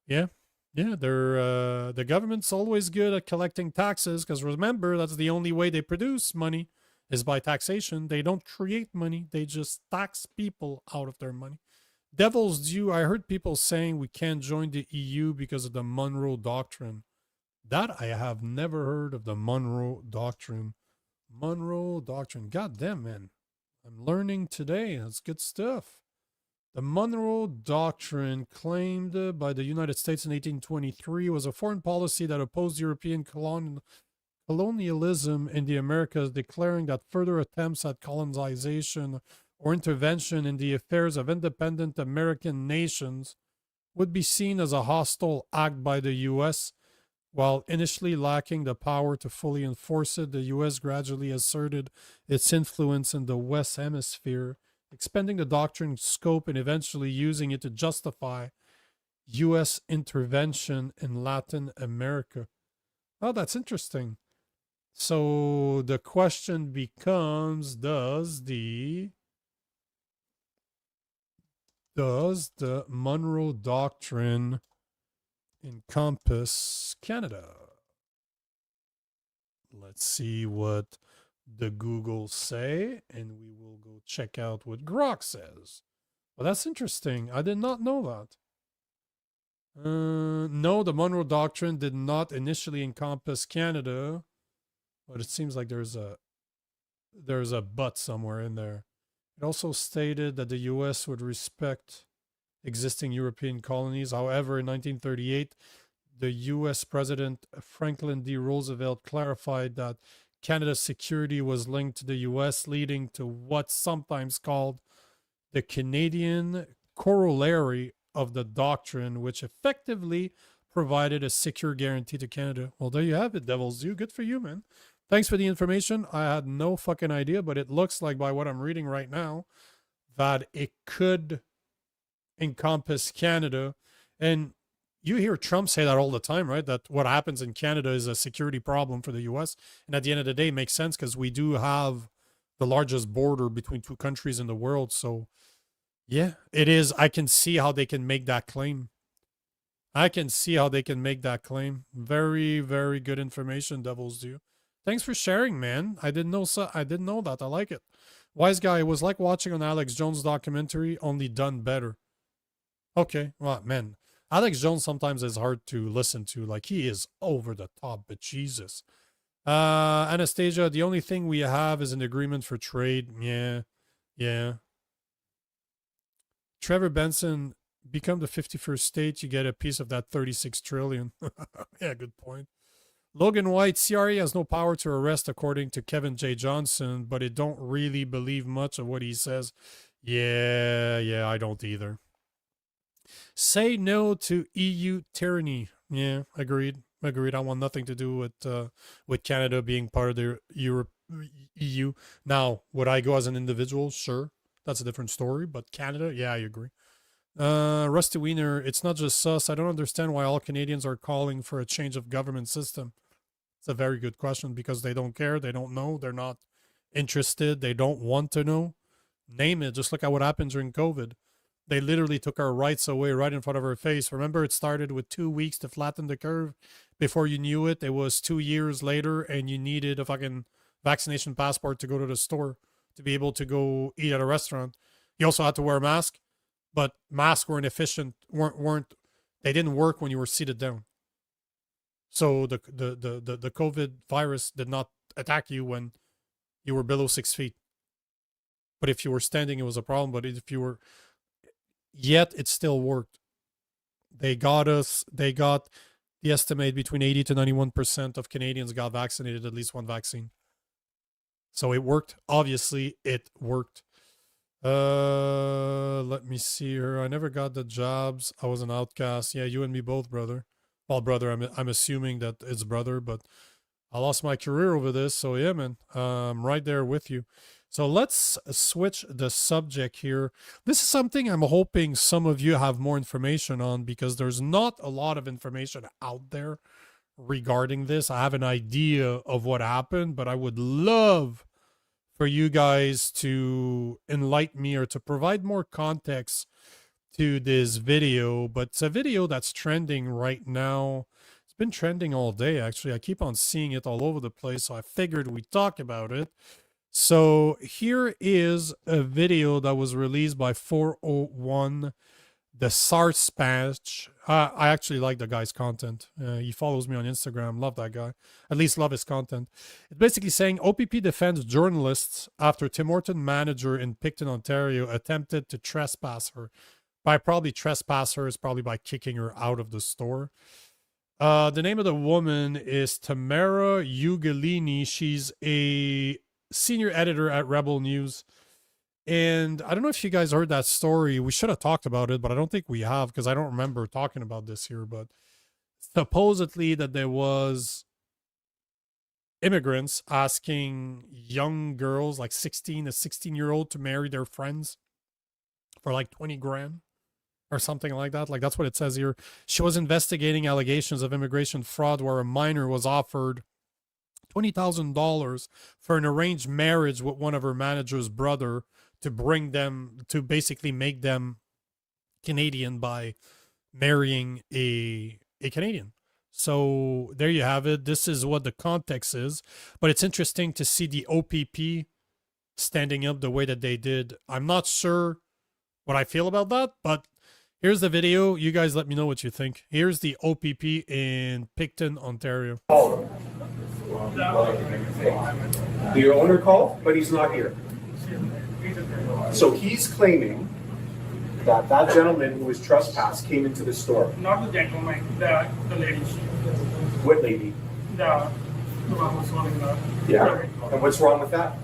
yeah, they're the government's always good at collecting taxes because remember, that's the only way they produce money is by taxation. They don't create money. They just tax people out of their money. Devil's due. I heard people saying we can't join the EU because of the Monroe Doctrine. That I have never heard of the Monroe Doctrine. Monroe Doctrine. God damn, man. I'm learning today. That's good stuff. The Monroe Doctrine, claimed by the United States in 1823, was a foreign policy that opposed European colonialism in the Americas, declaring that further attempts at colonization or intervention in the affairs of independent American nations would be seen as a hostile act by the U.S. While initially lacking the power to fully enforce it, the U.S. gradually asserted its influence in the West Hemisphere, expanding the doctrine's scope and eventually using it to justify U.S. intervention in Latin America. Oh, that's interesting. So the question becomes, does the Monroe Doctrine encompass Canada? Let's see what the Google say, and we will go check out what Grok says. Well, that's interesting. I did not know that. No, the Monroe Doctrine did not initially encompass Canada, but it seems like there's a but somewhere in there. It also stated that the U.S. would respect existing European colonies. However, in 1938, the U.S. President Franklin D. Roosevelt clarified that Canada's security was linked to the U.S., leading to what's sometimes called the Canadian corollary of the doctrine, which effectively provided a secure guarantee to Canada. Well, there you have it, Devil's Due. Good for you, man. Thanks for the information. I had no fucking idea, but it looks like by what I'm reading right now that it could encompass Canada. And you hear Trump say that all the time, right? That what happens in Canada is a security problem for the US. And at the end of the day, it makes sense because we do have the largest border between two countries in the world. So, yeah, it is. I can see how they can make that claim. Very, very good information, Devil's Due. Thanks for sharing, man. I didn't know that. I like it. Wise guy, it was like watching an Alex Jones documentary, only done better. Okay, well, man, Alex Jones sometimes is hard to listen to. Like, he is over the top, but Jesus. Anastasia, the only thing we have is an agreement for trade. Yeah. Trevor Benson, become the 51st state, you get a piece of that 36 trillion. Yeah, good point. Logan White, CRA has no power to arrest according to Kevin J. Johnson, but it don't really believe much of what he says. Yeah, I don't either. Say no to EU tyranny. Yeah, agreed. I want nothing to do with Canada being part of the EU. Now, would I go as an individual? Sure. That's a different story. But Canada, yeah, I agree. Rusty Wiener, it's not just us. I don't understand why all Canadians are calling for a change of government system. It's a very good question because they don't care. They don't know. They're not interested. They don't want to know. Name it. Just look at what happened during COVID. They literally took our rights away right in front of our face. Remember, it started with 2 weeks to flatten the curve. Before you knew it, it was 2 years later, and you needed a fucking vaccination passport to go to the store to be able to go eat at a restaurant. You also had to wear a mask, but masks weren't efficient. They didn't work when you were seated down. So the COVID virus did not attack you when you were below 6 feet. But if you were standing, it was a problem. But if you were, yet it still worked. They got the estimate between 80 to 91% of Canadians got vaccinated, at least one vaccine. So it worked. Obviously, it worked. Let me see here. I never got the jobs. I was an outcast. Yeah, you and me both, brother. Well, brother, I'm assuming that it's brother, but I lost my career over this. So yeah, man, I'm right there with you. So let's switch the subject here. This is something I'm hoping some of you have more information on because there's not a lot of information out there regarding this. I have an idea of what happened, but I would love for you guys to enlighten me or to provide more context to this video. But it's a video that's trending right now. It's been trending all day, actually. I keep on seeing it all over the place, so I figured we'd talk about it. So here is a video that was released by 401 the SARS patch. I actually like the guy's content. He follows me on Instagram. Love that guy. At least love his content. It's basically saying OPP defends journalists after Tim Horton manager in Picton, Ontario attempted to trespass her. By probably trespass her is probably by kicking her out of the store. The name of the woman is Tamara Ugolini. She's a senior editor at Rebel News. And I don't know if you guys heard that story. We should have talked about it, but I don't think we have because I don't remember talking about this here. But supposedly that there was immigrants asking young girls, like 16 to 16-year-old, to marry their friends for like 20 grand or something like that. Like that's what it says here. She was investigating allegations of immigration fraud where a minor was offered $20,000 for an arranged marriage with one of her manager's brother to bring them, to basically make them Canadian by marrying a Canadian. So there you have it. This is what the context is. But it's interesting to see the OPP standing up the way that they did. I'm not sure what I feel about that, but here's the video. You guys let me know what you think. Here's the OPP in Picton, Ontario. The owner called, but he's not here. So he's claiming that that gentleman who was trespassed came into the store. Not the gentleman, the lady. What lady? The one who's running the. Yeah. And what's wrong with that?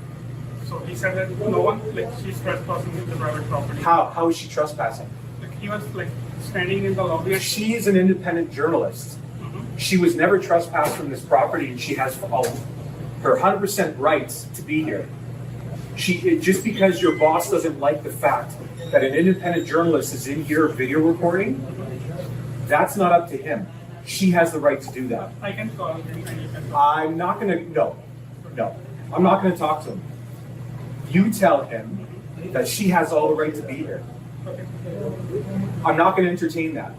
So he said that no one, like, she's trespassing into private property. How is she trespassing? Like, he was like standing in the lobby. She is an independent journalist. She was never trespassed from this property, and she has all her 100% rights to be here. Just because your boss doesn't like the fact that an independent journalist is in here video recording, that's not up to him. She has the right to do that. I can call him and you can. I'm not gonna, no, I'm not gonna talk to him. You tell him that she has all the right to be here. I'm not going to entertain that.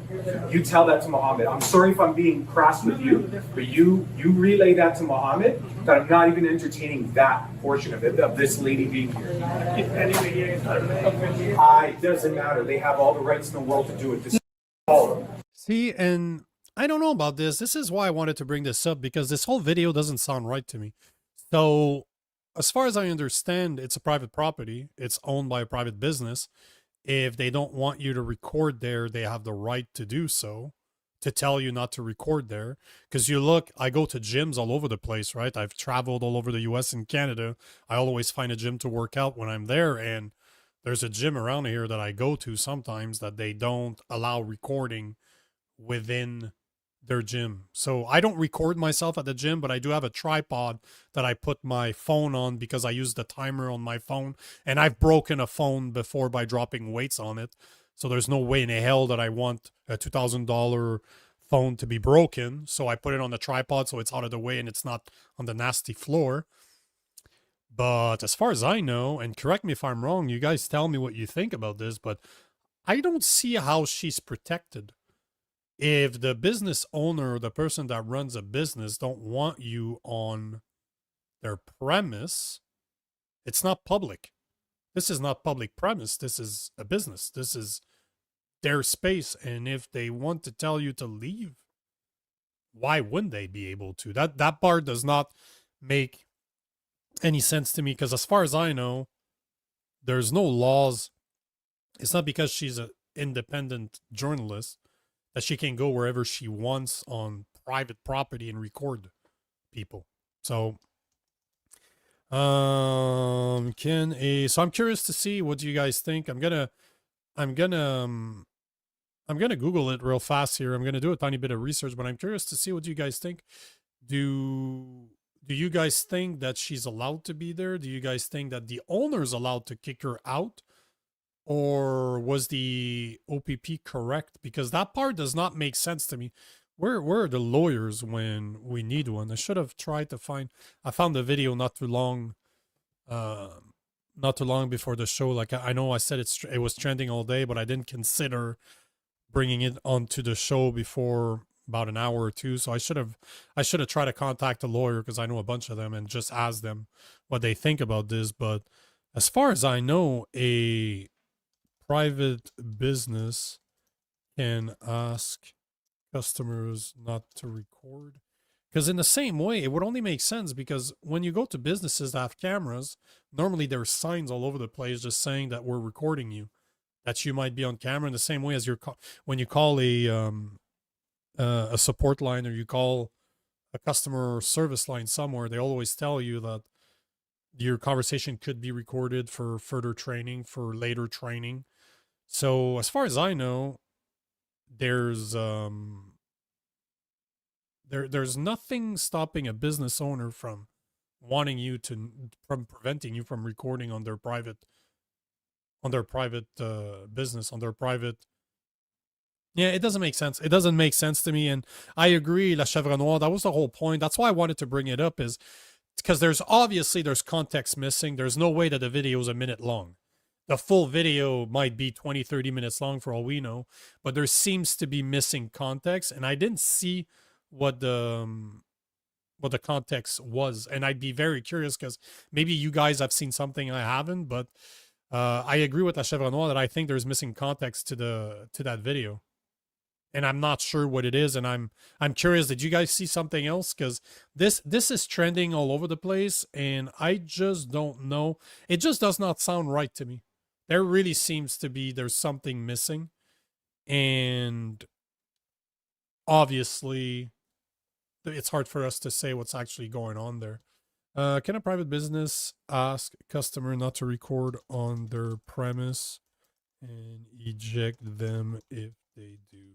You tell that to Mohammed. I'm sorry if I'm being crass with you, but you relay that to Mohammed that I'm not even entertaining that portion of it, of this lady being here. If any media is It doesn't matter. They have all the rights in the world to do it. This is all. See, and I don't know about this. This is why I wanted to bring this up, because this whole video doesn't sound right to me. So, as far as I understand, it's a private property. It's owned by a private business. If they don't want you to record there, they have the right to do so, to tell you not to record there. Because you look, I go to gyms all over the place, right? I've traveled all over the US and Canada. I always find a gym to work out when I'm there. And there's a gym around here that I go to sometimes that they don't allow recording within their gym. So I don't record myself at the gym, but I do have a tripod that I put my phone on because I use the timer on my phone, and I've broken a phone before by dropping weights on it. So there's no way in hell that I want a $2,000 phone to be broken. So I put it on the tripod so it's out of the way and it's not on the nasty floor. But as far as I know, and correct me if I'm wrong, you guys tell me what you think about this, but I don't see how she's protected. If the business owner or the person that runs a business don't want you on their premise, it's not public. This is not public premise. This is a business. This is their space. And if they want to tell you to leave, why wouldn't they be able to? That part does not make any sense to me, because as far as I know, there's no laws. It's not because she's an independent journalist that she can go wherever she wants on private property and record people. So, so I'm curious to see what you guys think. I'm gonna Google it real fast here. I'm gonna do a tiny bit of research, but I'm curious to see what you guys think. Do you guys think that she's allowed to be there? Do you guys think that the owner's allowed to kick her out? Or was the OPP correct? Because that part does not make sense to me. Where are the lawyers when we need one? I should have tried to find. I found the video not too long before the show. Like I know I said it was trending all day, but I didn't consider bringing it onto the show before about an hour or two. So I should have tried to contact a lawyer, because I know a bunch of them, and just ask them what they think about this. But as far as I know, a private business can ask customers not to record. Because in the same way, it would only make sense because when you go to businesses that have cameras, normally there's signs all over the place just saying that we're recording you, that you might be on camera. In the same way as when you call a support line or you call a customer service line somewhere, they always tell you that your conversation could be recorded for further training, for later training. So as far as I know, there's there's nothing stopping a business owner from wanting you to, from preventing you from recording on their private business, on their private. Yeah, it doesn't make sense. It doesn't make sense to me. And I agree, La Chèvre Noire, that was the whole point. That's why I wanted to bring it up, is because there's context missing. There's no way that the video is a minute long. The full video might be 20, 30 minutes long for all we know, but there seems to be missing context. And I didn't see what the context was. And I'd be very curious because maybe you guys have seen something I haven't, but I agree with La Chèvre Noire that I think there's missing context to that video. And I'm not sure what it is, and I'm curious. Did you guys see something else? Because this is trending all over the place, and I just don't know. It just does not sound right to me. There really seems to be there's something missing, and obviously, it's hard for us to say what's actually going on there. Can a private business ask a customer not to record on their premise and eject them if they do?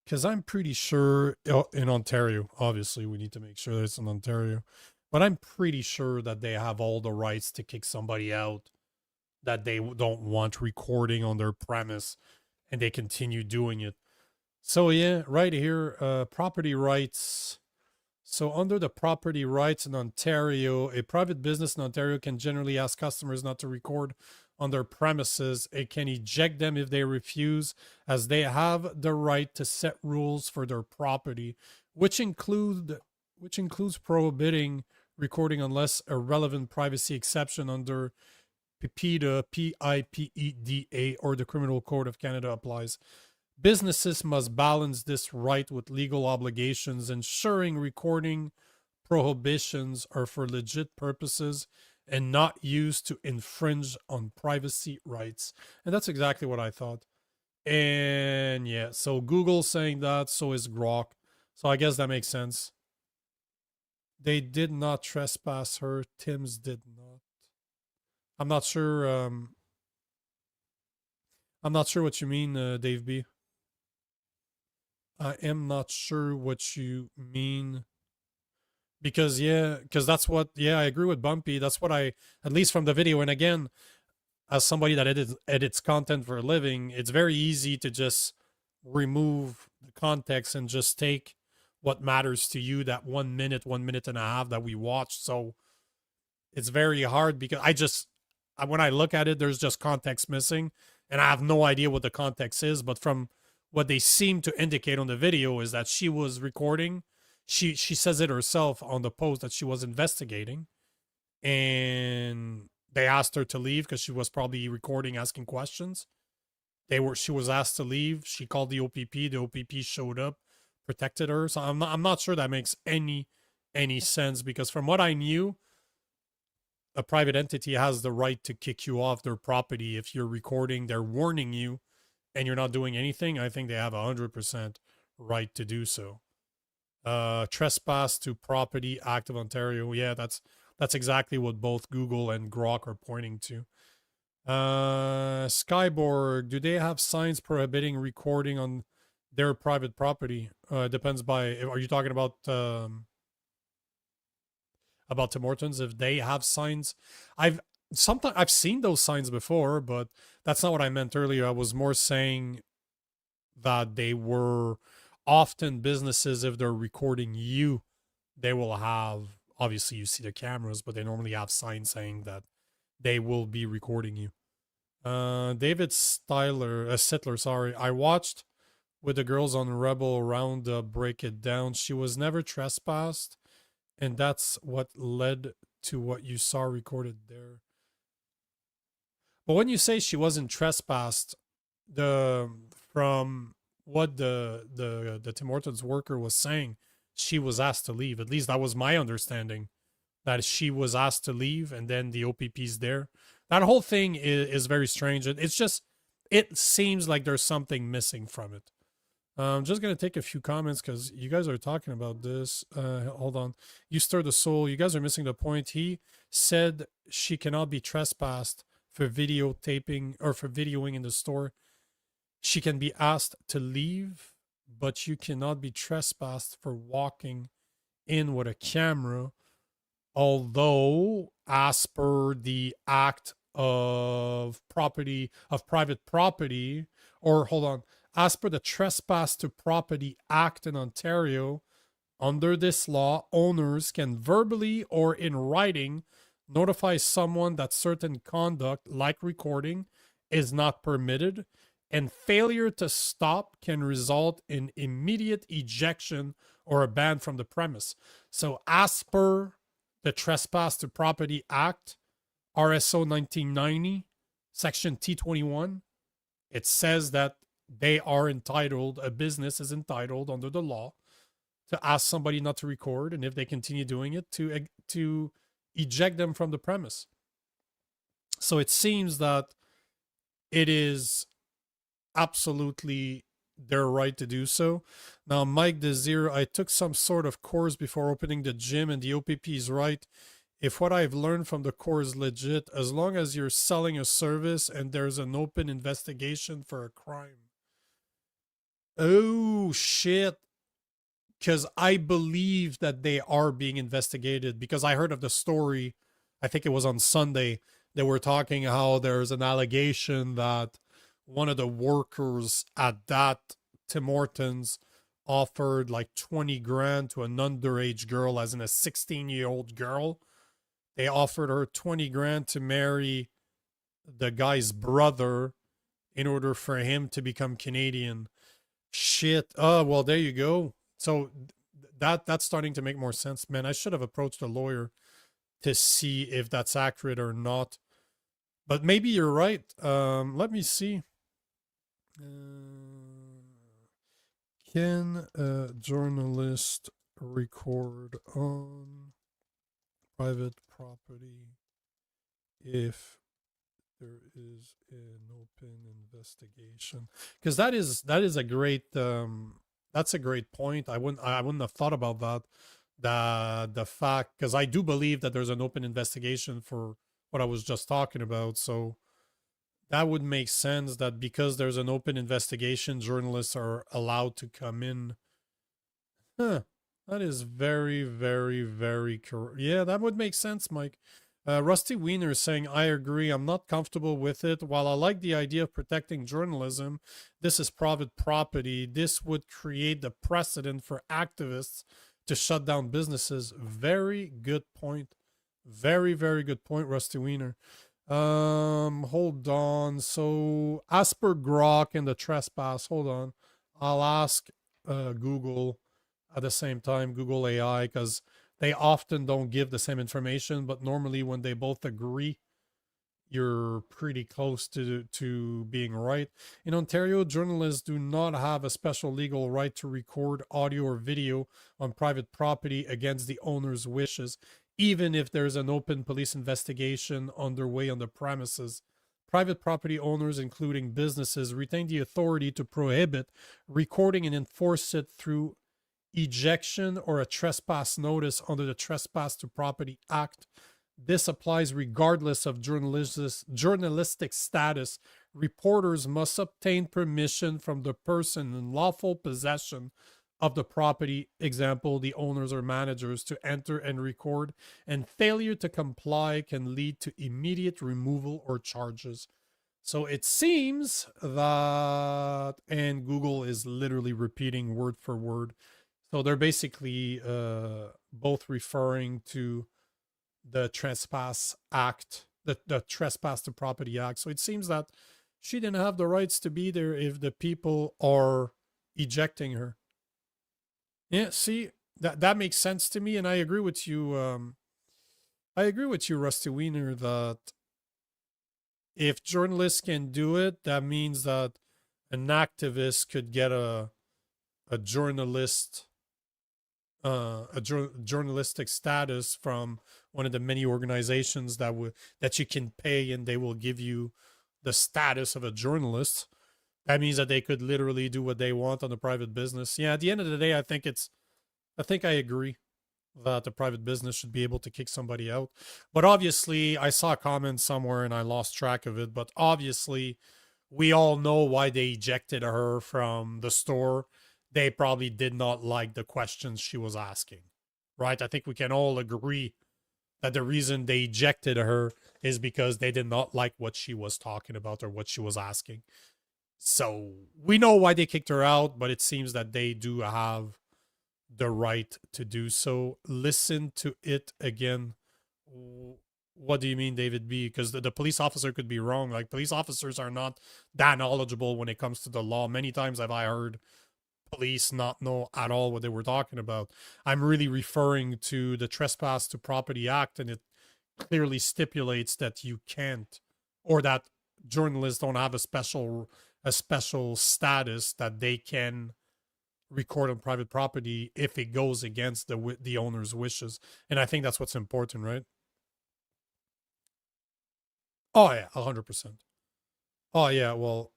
Because I'm pretty sure in Ontario, obviously we need to make sure that it's in Ontario, but I'm pretty sure that they have all the rights to kick somebody out that they don't want recording on their premise, and they continue doing it. So yeah, right here, property rights. So under the property rights in Ontario, a private business in Ontario can generally ask customers not to record on their premises. It can eject them if they refuse, as they have the right to set rules for their property, which includes prohibiting recording unless a relevant privacy exception under PIPEDA, PIPEDA, or the Criminal Code of Canada applies. Businesses must balance this right with legal obligations, ensuring recording prohibitions are for legit purposes and not used to infringe on privacy rights. And that's exactly what I thought. And yeah, so Google's saying that, so is Grok. So I guess that makes sense. They did not trespass her. Tim's did not. I'm not sure. I'm not sure what you mean, Dave B. I am not sure what you mean. Because that's what, I agree with Bumpy. That's what at least from the video. And again, as somebody that edits content for a living, it's very easy to just remove the context and just take what matters to you, that 1 minute, 1 minute and a half that we watched. So it's very hard because when I look at it, there's just context missing and I have no idea what the context is. But from what they seem to indicate on the video is that she was recording. She says it herself on the post that she was investigating, and they asked her to leave because she was probably recording, asking questions. She was asked to leave. She called the OPP. The OPP showed up, protected her. So I'm not sure that makes any sense, because from what I knew, a private entity has the right to kick you off their property if you're recording. They're warning you, and you're not doing anything. I think they have 100% right to do so. Trespass to Property Act of Ontario. Yeah, that's exactly what both Google and Grok are pointing to. Skyborg, do they have signs prohibiting recording on their private property? Depends by, are you talking about Tim Hortons? If they have signs, I've seen those signs before, but that's not what I meant earlier. I was more saying that they were often businesses, if they're recording you, they will have, obviously you see the cameras, but they normally have signs saying that they will be recording you. David Sittler, sorry. I watched with the girls on Rebel Roundup break it down. She was never trespassed, and that's what led to what you saw recorded there. But when you say she wasn't trespassed, the from what the Tim Hortons worker was saying, she was asked to leave. At least that was my understanding, that she was asked to leave, and then the OPP's there. That whole thing is very strange. It's just, it seems like there's something missing from it. I'm just gonna take a few comments because you guys are talking about this. Hold on. You stir the soul. You guys are missing the point. He said she cannot be trespassed for videotaping or for videoing in the store. She can be asked to leave, but you cannot be trespassed for walking in with a camera. Although, as per the Act of Private Property, or hold on, as per the Trespass to Property Act in Ontario, under this law, owners can verbally or in writing notify someone that certain conduct, like recording, is not permitted, and failure to stop can result in immediate ejection or a ban from the premise. So as per the Trespass to Property Act, RSO 1990, Section T21, it says that they are entitled, a business is entitled under the law to ask somebody not to record, and if they continue doing it, to eject them from the premise. So it seems that it is absolutely their right to do so. Now, Mike Desir, I took some sort of course before opening the gym, and the OPP is right. If what I've learned from the course is legit, as long as you're selling a service and there's an open investigation for a crime. Oh, shit. Because I believe that they are being investigated, because I heard of the story, I think it was on Sunday, they were talking how there's an allegation that one of the workers at that Tim Hortons offered like 20 grand to an underage girl, as in a 16-year-old girl. They offered her 20 grand to marry the guy's brother in order for him to become Canadian. Shit. Oh, well, there you go. So that's starting to make more sense, man. I should have approached a lawyer to see if that's accurate or not. But maybe you're right. Let me see. Can a journalist record on private property if there is an open investigation? Because that is a great that's a great point. I wouldn't have thought about that. The fact, because I do believe that there's an open investigation for what I was just talking about. So that would make sense that because there's an open investigation, journalists are allowed to come in. Huh. That is very, very, very correct. Yeah, that would make sense, Mike. Rusty Wiener is saying, I agree. I'm not comfortable with it. While I like the idea of protecting journalism, this is private property. This would create the precedent for activists to shut down businesses. Very good point. Very, very good point, Rusty Wiener. Hold on. So, as per Grok and the trespass, hold on. I'll ask Google at the same time, Google AI, because they often don't give the same information, but normally when they both agree, you're pretty close to being right. In Ontario, journalists do not have a special legal right to record audio or video on private property against the owner's wishes, even if there's an open police investigation underway on the premises. Private property owners, including businesses, retain the authority to prohibit recording and enforce it through ejection or a trespass notice under the Trespass to Property Act. This applies regardless of journalistic status. Reporters must obtain permission from the person in lawful possession of the property, example, the owners or managers, to enter and record, and failure to comply can lead to immediate removal or charges. So it seems that, and Google is literally repeating word for word, so they're basically both referring to the Trespass Act, the Trespass to Property Act. So it seems that she didn't have the rights to be there if the people are ejecting her. Yeah, see, that makes sense to me, and I agree with you. I agree with you, Rusty Wiener, that if journalists can do it, that means that an activist could get a journalist journalistic status from one of the many organizations that you can pay, and they will give you the status of a journalist. That means that they could literally do what they want on the private business. Yeah, at the end of the day, I think I agree that the private business should be able to kick somebody out. But obviously, I saw a comment somewhere and I lost track of it. But obviously, we all know why they ejected her from the store. They probably did not like the questions she was asking, right? I think we can all agree that the reason they ejected her is because they did not like what she was talking about or what she was asking. So we know why they kicked her out, but it seems that they do have the right to do so. Listen to it again. What do you mean, David B? Because the police officer could be wrong. Like, police officers are not that knowledgeable when it comes to the law. Many times have I heard police not know at all what they were talking about. I'm really referring to the Trespass to Property Act, and it clearly stipulates that you can't, or that journalists don't have a special status that they can record on private property if it goes against the owner's wishes. And I think that's what's important, right? Oh yeah, 100%. Oh yeah, well,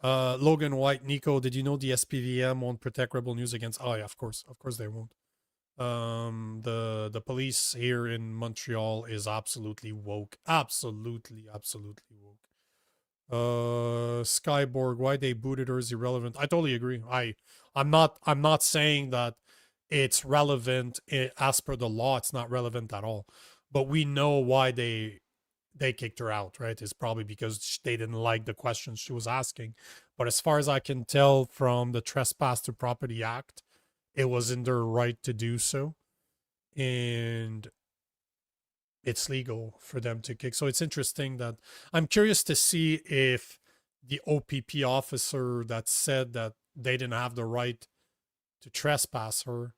Logan White, Nico, did you know the SPVM won't protect Rebel News against? Oh yeah, of course they won't. The police here in Montreal is absolutely woke, absolutely woke. Skyborg, why they booted her is irrelevant. I totally agree. I'm not saying that it's relevant as per the law. It's not relevant at all. But we know why they kicked her out, right? It's probably because they didn't like the questions she was asking. But as far as I can tell from the Trespass to Property Act, it was in their right to do so. And it's legal for them to kick. So it's interesting that I'm curious to see if the OPP officer that said that they didn't have the right to trespass her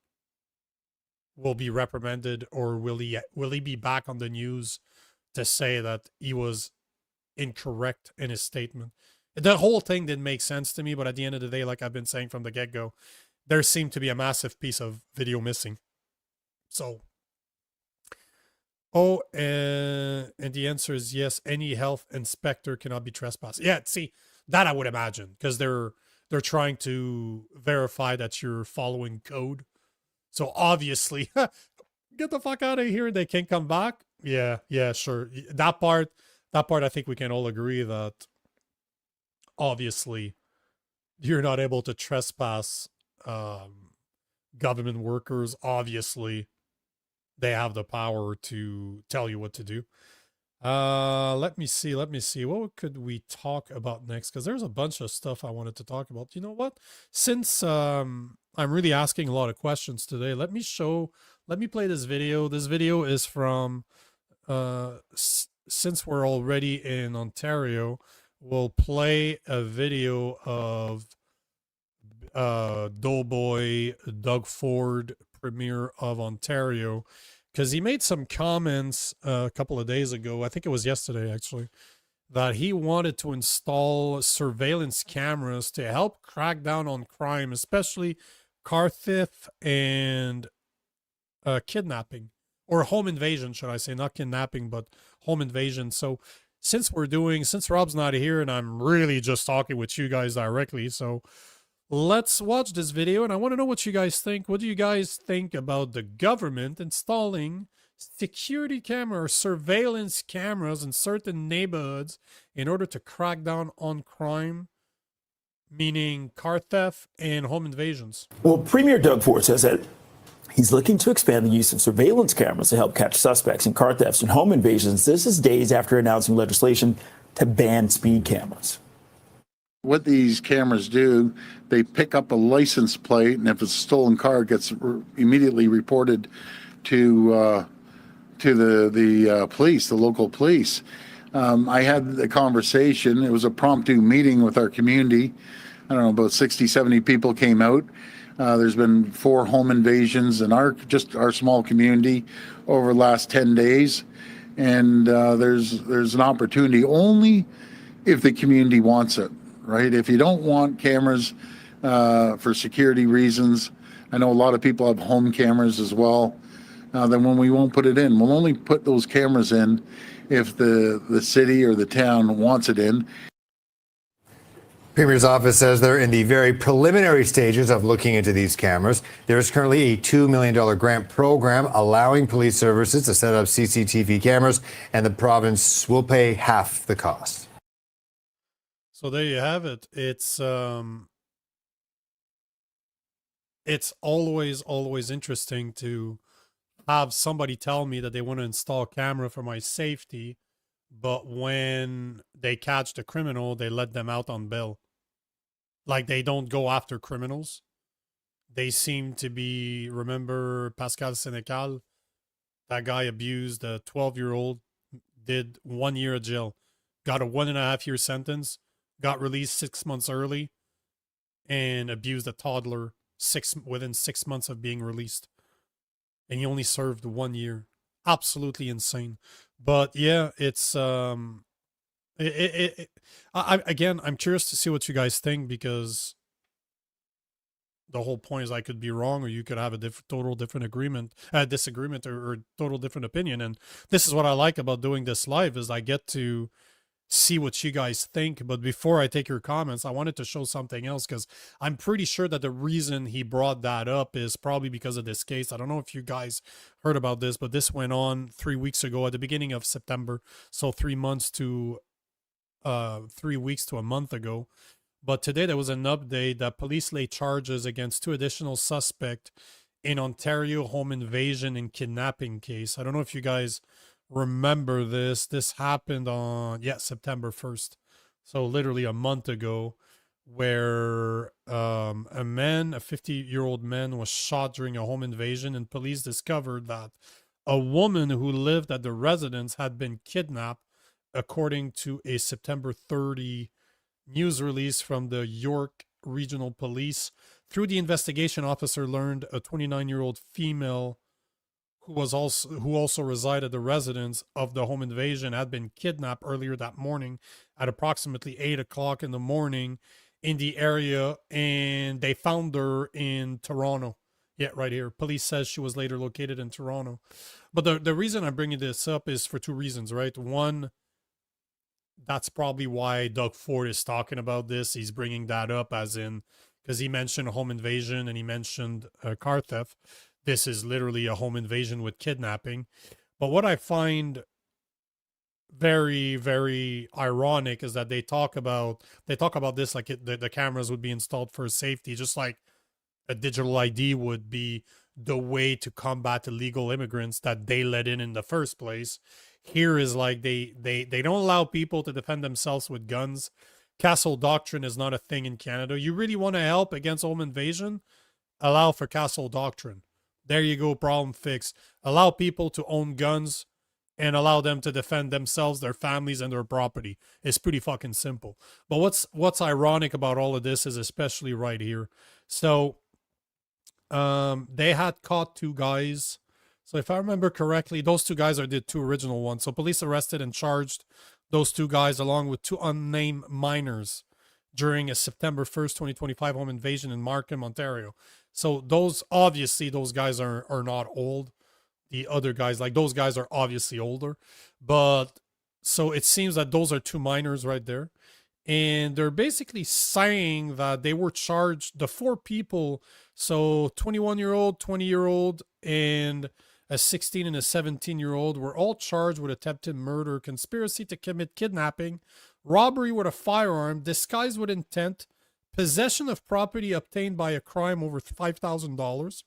will be reprimanded, or will he be back on the news to say that he was incorrect in his statement. The whole thing didn't make sense to me, but at the end of the day, like I've been saying from the get-go, there seemed to be a massive piece of video missing. So, and the answer is yes, any health inspector cannot be trespassed. Yeah, see, that I would imagine, because they're trying to verify that you're following code. So obviously, get the fuck out of here, they can't come back. Yeah, sure. That part I think we can all agree that obviously you're not able to trespass government workers. Obviously, they have the power to tell you what to do. Let me see. What could we talk about next? Because there's a bunch of stuff I wanted to talk about. You know what? Since I'm really asking a lot of questions today, let me play this video. This video is from, since we're already in Ontario, we'll play a video of Doughboy Doug Ford, Premier of Ontario, because he made some comments a couple of days ago, I think it was yesterday actually, that he wanted to install surveillance cameras to help crack down on crime, especially car theft and kidnapping, or home invasion, should I say, not kidnapping, but home invasion. So since Rob's not here and I'm really just talking with you guys directly, so let's watch this video, and I want to know what you guys think. What do you guys think about the government installing security camera or surveillance cameras in certain neighborhoods in order to crack down on crime, meaning car theft and home invasions? Well, Premier Doug Ford says that he's looking to expand the use of surveillance cameras to help catch suspects in car thefts and home invasions. This is days after announcing legislation to ban speed cameras. What these cameras do, they pick up a license plate, and if it's a stolen car, it gets immediately reported to the police, the local police. I had the conversation. It was a promptu meeting with our community. I don't know, about 60, 70 people came out. There's been 4 home invasions in our small community over the last 10 days. And there's an opportunity only if the community wants it, right? If you don't want cameras for security reasons, I know a lot of people have home cameras as well, then we won't put it in. We'll only put those cameras in if the city or the town wants it in. Premier's office says they're in the very preliminary stages of looking into these cameras. There is currently a $2 million grant program allowing police services to set up CCTV cameras, and the province will pay half the cost. So there you have it. It's always interesting to have somebody tell me that they want to install a camera for my safety, but when they catch the criminal, they let them out on bail. Like, they don't go after criminals. They seem to be, remember Pascal Sénécal? That guy abused a 12-year-old, did 1 year of jail, got a 1.5-year sentence, got released 6 months early, and abused a toddler within 6 months of being released. And he only served 1 year. Absolutely insane. But yeah, it's again, I'm curious to see what you guys think, because the whole point is I could be wrong, or you could have a total different disagreement, or total different opinion. And this is what I like about doing this live, is I get to see what you guys think. But before I take your comments, I wanted to show something else, because I'm pretty sure that the reason he brought that up is probably because of this case. I don't know if you guys heard about this, but this went on 3 weeks ago at the beginning of September. So 3 months to 3 weeks to a month ago. But today there was an update that police laid charges against 2 additional suspects in Ontario home invasion and kidnapping case. I don't know if you guys remember this. This happened on September 1st, so literally a month ago, where a 50-year-old man was shot during a home invasion, and police discovered that a woman who lived at the residence had been kidnapped, according to a September 30 news release from the York Regional Police. Through the investigation, officer learned a 29-year-old female who also resided at the residence of the home invasion had been kidnapped earlier that morning at approximately 8 o'clock in the morning in the area, and they found her in Toronto. Yeah, right here. Police says she was later located in Toronto. But the reason I'm bringing this up is for 2 reasons, right? One, that's probably why Doug Ford is talking about this. He's bringing that up as in, because he mentioned home invasion and he mentioned car theft. This is literally a home invasion with kidnapping. But what I find very, very ironic is that they talk about this like the cameras would be installed for safety, just like a digital ID would be the way to combat illegal immigrants that they let in the first place. Here is like they don't allow people to defend themselves with guns. Castle doctrine is not a thing in Canada. You really want to help against home invasion? Allow for castle doctrine. There you go, problem fixed. Allow people to own guns and allow them to defend themselves, their families, and their property. It's pretty fucking simple. But what's ironic about all of this is especially right here. So they had caught 2 guys. So if I remember correctly, those 2 guys are the 2 original ones. So police arrested and charged those 2 guys along with 2 unnamed minors during a September 1st, 2025 home invasion in Markham, Ontario. So those guys are not old. The other guys, like those guys are obviously older. But so it seems that those are 2 minors right there. And they're basically saying that they were charged, the 4 people, so 21-year-old, 20-year-old, and a 16 and a 17-year-old were all charged with attempted murder, conspiracy to commit kidnapping, robbery with a firearm, disguised with intent, possession of property obtained by a crime over $5,000,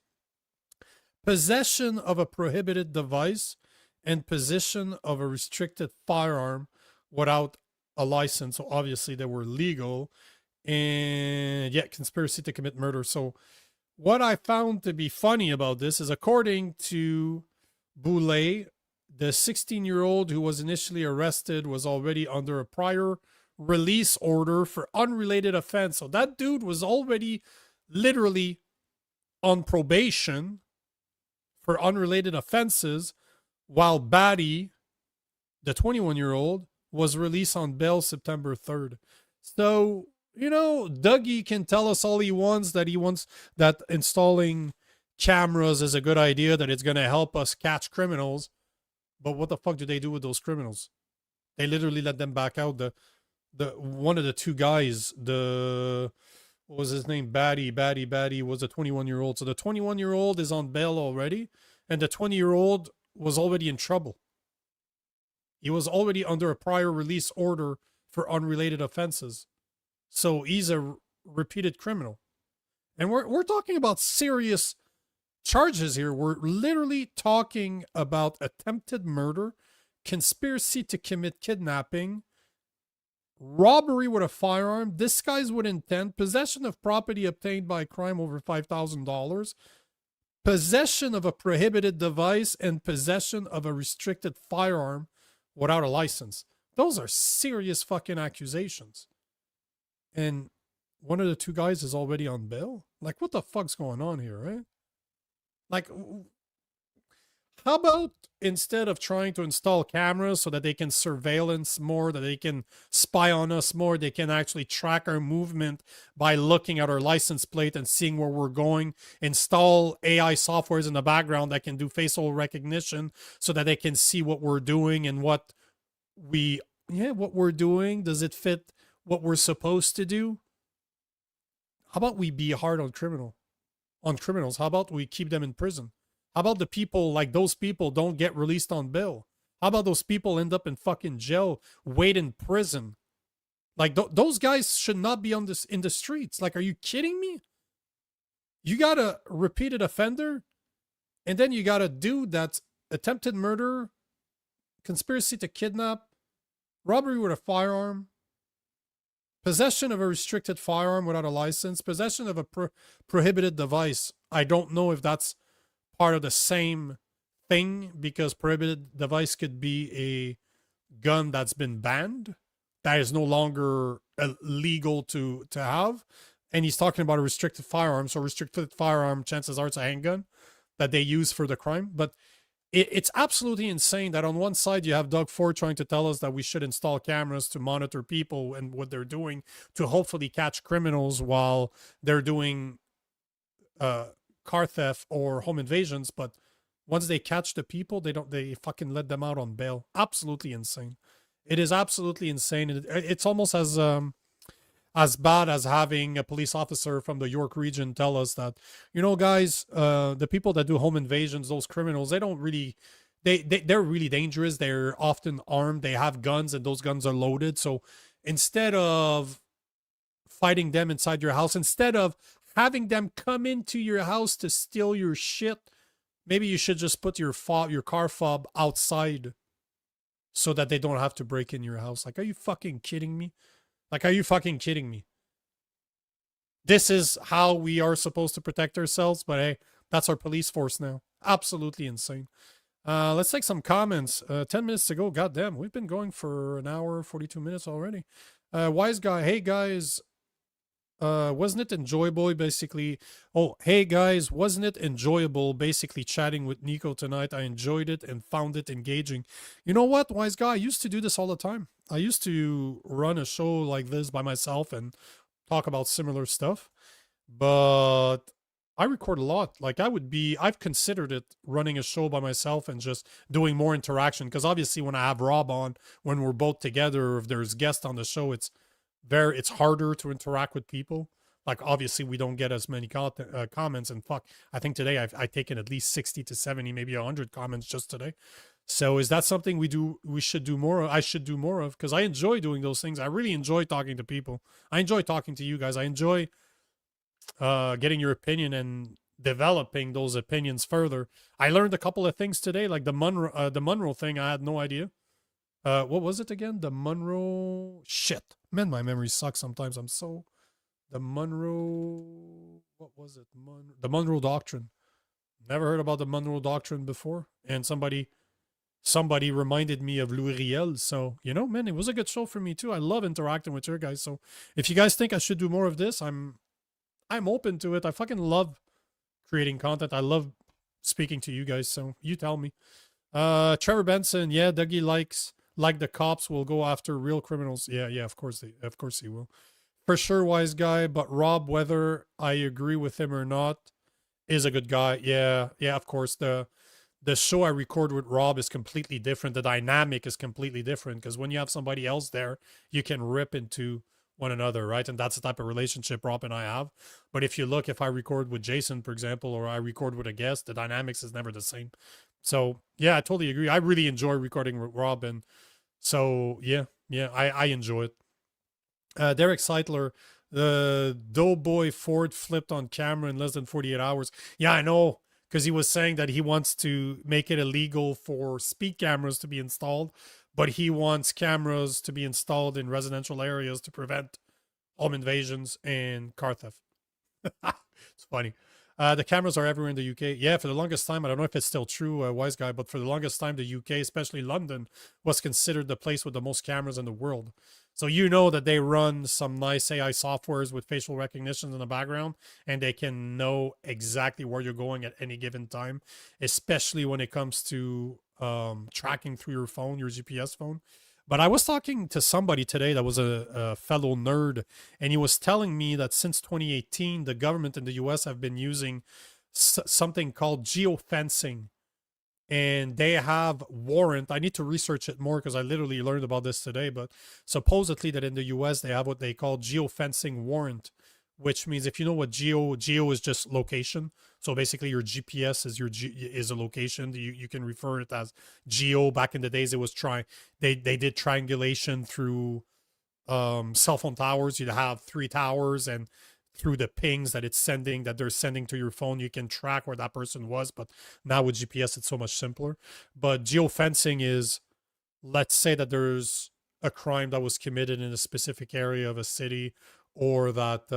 possession of a prohibited device, and possession of a restricted firearm without a license. So obviously they were legal. And conspiracy to commit murder. So what I found to be funny about this is, according to Boulay, the 16-year-old who was initially arrested was already under a prior release order for unrelated offense. So that dude was already literally on probation for unrelated offenses, while Batty, the 21-year-old, was released on bail September 3rd. So, you know, Dougie can tell us all he wants that installing cameras is a good idea, that it's going to help us catch criminals. But what the fuck do they do with those criminals? They literally let them back out. The one of the two guys, what was his name? Batty was a 21-year-old. So the 21-year-old is on bail already, and the 20-year-old was already in trouble. He was already under a prior release order for unrelated offenses. So he's a repeated criminal. And we're talking about serious charges here. We're literally talking about attempted murder, conspiracy to commit kidnapping, robbery with a firearm, disguise with intent, possession of property obtained by crime over $5,000, possession of a prohibited device, and possession of a restricted firearm without a license. Those are serious fucking accusations. And one of the two guys is already on bail? Like, what the fuck's going on here, right? Like, how about instead of trying to install cameras so that they can surveillance more, that they can spy on us more, they can actually track our movement by looking at our license plate and seeing where we're going, install AI softwares in the background that can do facial recognition so that they can see what we're doing and what we're doing. Does it fit what we're supposed to do? How about we be hard on criminals? How about we keep them in prison? How about the people, like those people, don't get released on bail? How about those people end up in fucking jail, wait in prison? Like, those guys should not be in the streets. Like, are you kidding me? You got a repeated offender, and then you got a dude that's attempted murder, conspiracy to kidnap, robbery with a firearm, possession of a restricted firearm without a license, possession of a prohibited device. I don't know if that's part of the same thing, because prohibited device could be a gun that's been banned, that is no longer legal to have. And he's talking about a restricted firearm. So restricted firearm, chances are it's a handgun that they use for the crime. But it's absolutely insane that on one side you have Doug Ford trying to tell us that we should install cameras to monitor people and what they're doing to hopefully catch criminals while they're doing car theft or home invasions. But once they catch the people, they fucking let them out on bail. Absolutely insane. It is absolutely insane. It's almost as bad as having a police officer from the York region tell us that, you know, guys, the people that do home invasions, those criminals, they're really dangerous. They're often armed. They have guns, and those guns are loaded. So instead of fighting them inside your house, instead of having them come into your house to steal your shit, maybe you should just put your car fob outside so that they don't have to break in your house. Like, are you fucking kidding me? Like, are you fucking kidding me? This is how we are supposed to protect ourselves, but hey, that's our police force now. Absolutely insane. Let's take some comments. 10 minutes to go. Goddamn, we've been going for an hour, 42 minutes already. Wise guy, hey guys, wasn't it enjoyable basically? Oh, hey guys, wasn't it enjoyable basically chatting with Nico tonight? I enjoyed it and found it engaging. You know what, wise guy, I used to do this all the time. I used to run a show like this by myself and talk about similar stuff, but I record a lot. Like, I've considered it running a show by myself and just doing more interaction, because obviously when I have Rob on, when we're both together, if there's guests on the show, it's harder to interact with people. Like, obviously we don't get as many comments, and fuck, I think today I've taken at least 60 to 70, maybe 100 comments just today. So is that something we should do more of? I should do more of, because I enjoy doing those things. I really enjoy talking to people. I enjoy talking to you guys. I enjoy getting your opinion and developing those opinions further. I learned a couple of things today, like the Monroe thing. I had no idea. What was it again? The Monroe shit. Man, my memory sucks sometimes. The Monroe, what was it? The Monroe Doctrine. Never heard about the Monroe Doctrine before. And somebody reminded me of Louis Riel. So, you know, man, it was a good show for me too. I love interacting with you guys. So if you guys think I should do more of this, I'm open to it. I fucking love creating content. I love speaking to you guys. So you tell me. Trevor Benson, yeah, Dougie likes like the cops will go after real criminals. Yeah, of course he will. For sure, wise guy. But Rob, whether I agree with him or not, is a good guy. Yeah, of course. The show I record with Rob is completely different. The dynamic is completely different because when you have somebody else there, you can rip into one another, right? And that's the type of relationship Rob and I have. But if I record with Jason, for example, or I record with a guest, the dynamics is never the same. So yeah, I totally agree. I really enjoy recording with Rob, and so yeah, I enjoy it. Derek Seitler, the Doughboy Ford flipped on camera in less than 48 hours. Yeah, I know, because he was saying that he wants to make it illegal for speed cameras to be installed, but he wants cameras to be installed in residential areas to prevent home invasions and car theft. It's funny. The cameras are everywhere in the UK. Yeah, for the longest time, I don't know if it's still true, wise guy, but for the longest time, the UK, especially London, was considered the place with the most cameras in the world. So you know that they run some nice AI softwares with facial recognition in the background, and they can know exactly where you're going at any given time, especially when it comes to tracking through your phone, your GPS phone. But I was talking to somebody today that was a fellow nerd, and he was telling me that since 2018, the government in the US have been using something called geofencing. And they have warrant. I need to research it more because I literally learned about this today. But supposedly that in the US, they have what they call geofencing warrant, which means if you know what geo is just location. So basically your GPS is a location. You can refer it as geo. Back in the days, it was they did triangulation through cell phone towers. You'd have 3 towers, and through the pings that they're sending to your phone, you can track where that person was. But now with GPS, it's so much simpler. But geofencing is, let's say that there's a crime that was committed in a specific area of a city, or that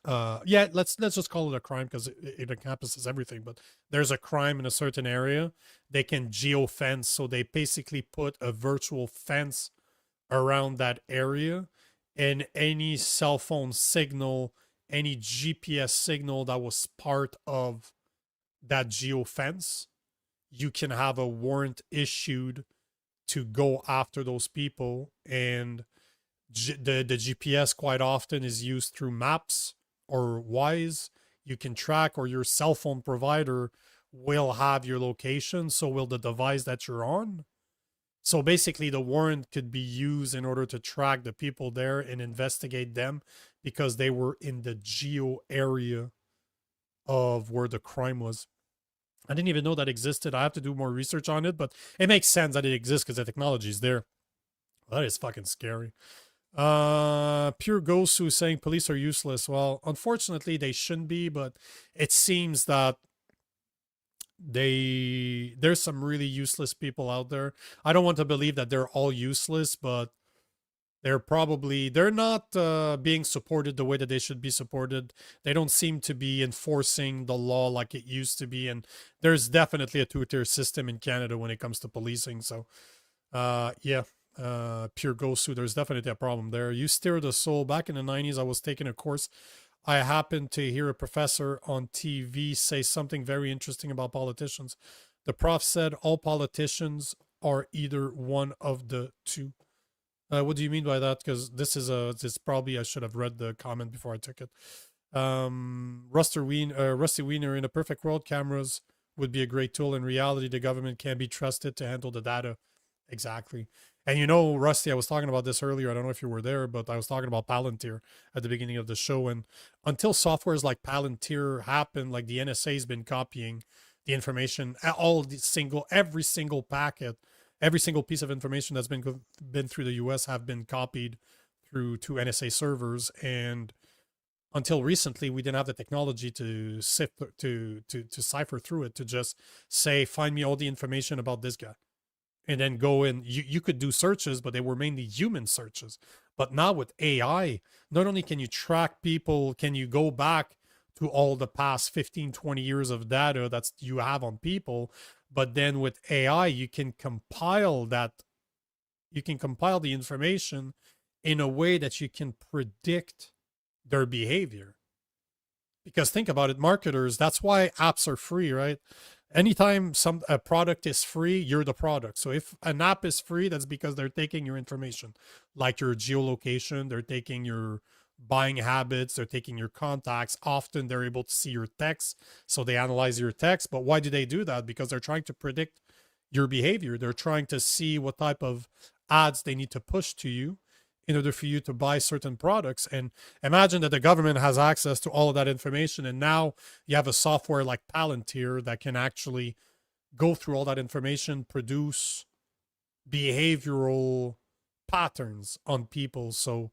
let's just call it a crime because it encompasses everything. But there's a crime in a certain area, they can geofence. So they basically put a virtual fence around that area, and any cell phone signal, any GPS signal that was part of that geofence, you can have a warrant issued to go after those people. And the GPS quite often is used through maps or Wise. You can track, or your cell phone provider will have your location, so will the device that you're on. So basically, the warrant could be used in order to track the people there and investigate them because they were in the geo area of where the crime was. I didn't even know that existed. I have to do more research on it, but it makes sense that it exists because the technology is there. That is fucking scary. Pure Gosu saying police are useless. Well, unfortunately, they shouldn't be, but it seems that there's some really useless people out there. I don't want to believe that they're all useless, but they're not being supported the way that they should be supported. They don't seem to be enforcing the law like it used to be, and there's definitely a two-tier system in Canada when it comes to policing. So pure Gosu, there's definitely a problem there. You steer the soul. Back in the 90s, I was taking a course. I happened to hear a professor on TV say something very interesting about politicians. The prof said all politicians are either one of the two. What do you mean by that? Because this probably, I should have read the comment before I took it. Rusty Wiener, in a perfect world, cameras would be a great tool. In reality, the government can't be trusted to handle the data. Exactly. And you know, Rusty, I was talking about this earlier. I don't know if you were there, but I was talking about Palantir at the beginning of the show. And until softwares like Palantir happen, like the NSA has been copying the information, every single packet, every single piece of information that's been through the US have been copied through to NSA servers. And until recently, we didn't have the technology to sift to cipher through it, to just say, find me all the information about this guy. And then go in. You could do searches, but they were mainly human searches. But now with AI, not only can you track people, can you go back to all the past 15, 20 years of data that you have on people, but then with AI, you can compile the information in a way that you can predict their behavior. Because think about it, marketers, that's why apps are free, right? Anytime a product is free, you're the product. So if an app is free, that's because they're taking your information, like your geolocation, they're taking your buying habits, they're taking your contacts. Often they're able to see your text, so they analyze your text. But why do they do that? Because they're trying to predict your behavior. They're trying to see what type of ads they need to push to you in order for you to buy certain products. And imagine that the government has access to all of that information, and now you have a software like Palantir that can actually go through all that information, produce behavioral patterns on people. So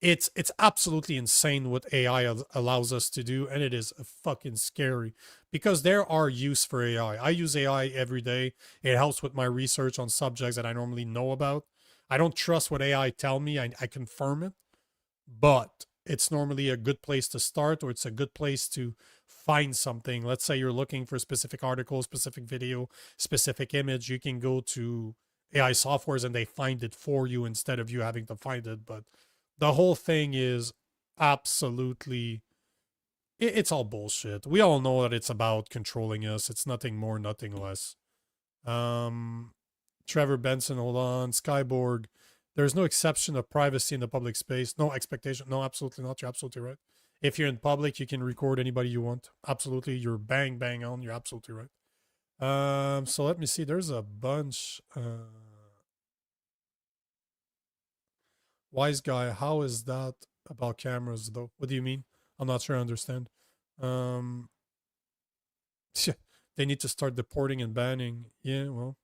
it's absolutely insane what AI allows us to do, and it is fucking scary because there are use for AI. I use AI every day. It helps with my research on subjects that I normally know about. I don't trust what AI tell me. I confirm it, but it's normally a good place to start, or it's a good place to find something. Let's say you're looking for a specific article, specific video, specific image. You can go to AI softwares and they find it for you instead of you having to find it. But the whole thing is absolutely, it's all bullshit. We all know that it's about controlling us. It's nothing more, nothing less. Trevor Benson, hold on. Skyborg, there's no exception of privacy in the public space. No expectation. No, absolutely not. You're absolutely right. If you're in public, you can record anybody you want. Absolutely. You're bang on. You're absolutely right. So let me see. There's a bunch. Wise guy, how is that about cameras though? What do you mean? I'm not sure I understand. They need to start deporting and banning. Yeah, well.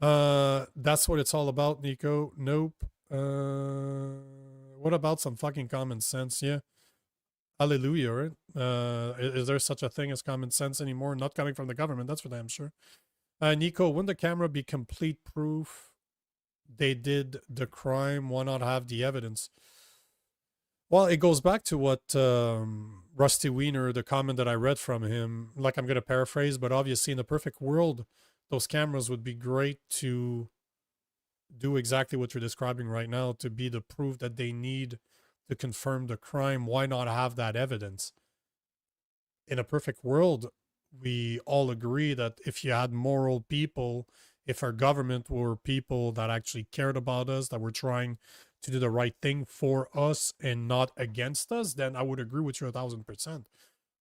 That's what it's all about, Nico. Nope. What about some fucking common sense? Yeah. Hallelujah, right? Is there such a thing as common sense anymore? Not coming from the government, that's for damn sure. Nico, wouldn't the camera be complete proof they did the crime? Why not have the evidence? Well, it goes back to what Rusty Wiener, the comment that I read from him, like I'm going to paraphrase, but obviously in the perfect world, those cameras would be great to do exactly what you're describing right now, to be the proof that they need to confirm the crime. Why not have that evidence? In a perfect world, we all agree that if you had moral people, if our government were people that actually cared about us, that were trying to do the right thing for us and not against us, then I would agree with you 1000%.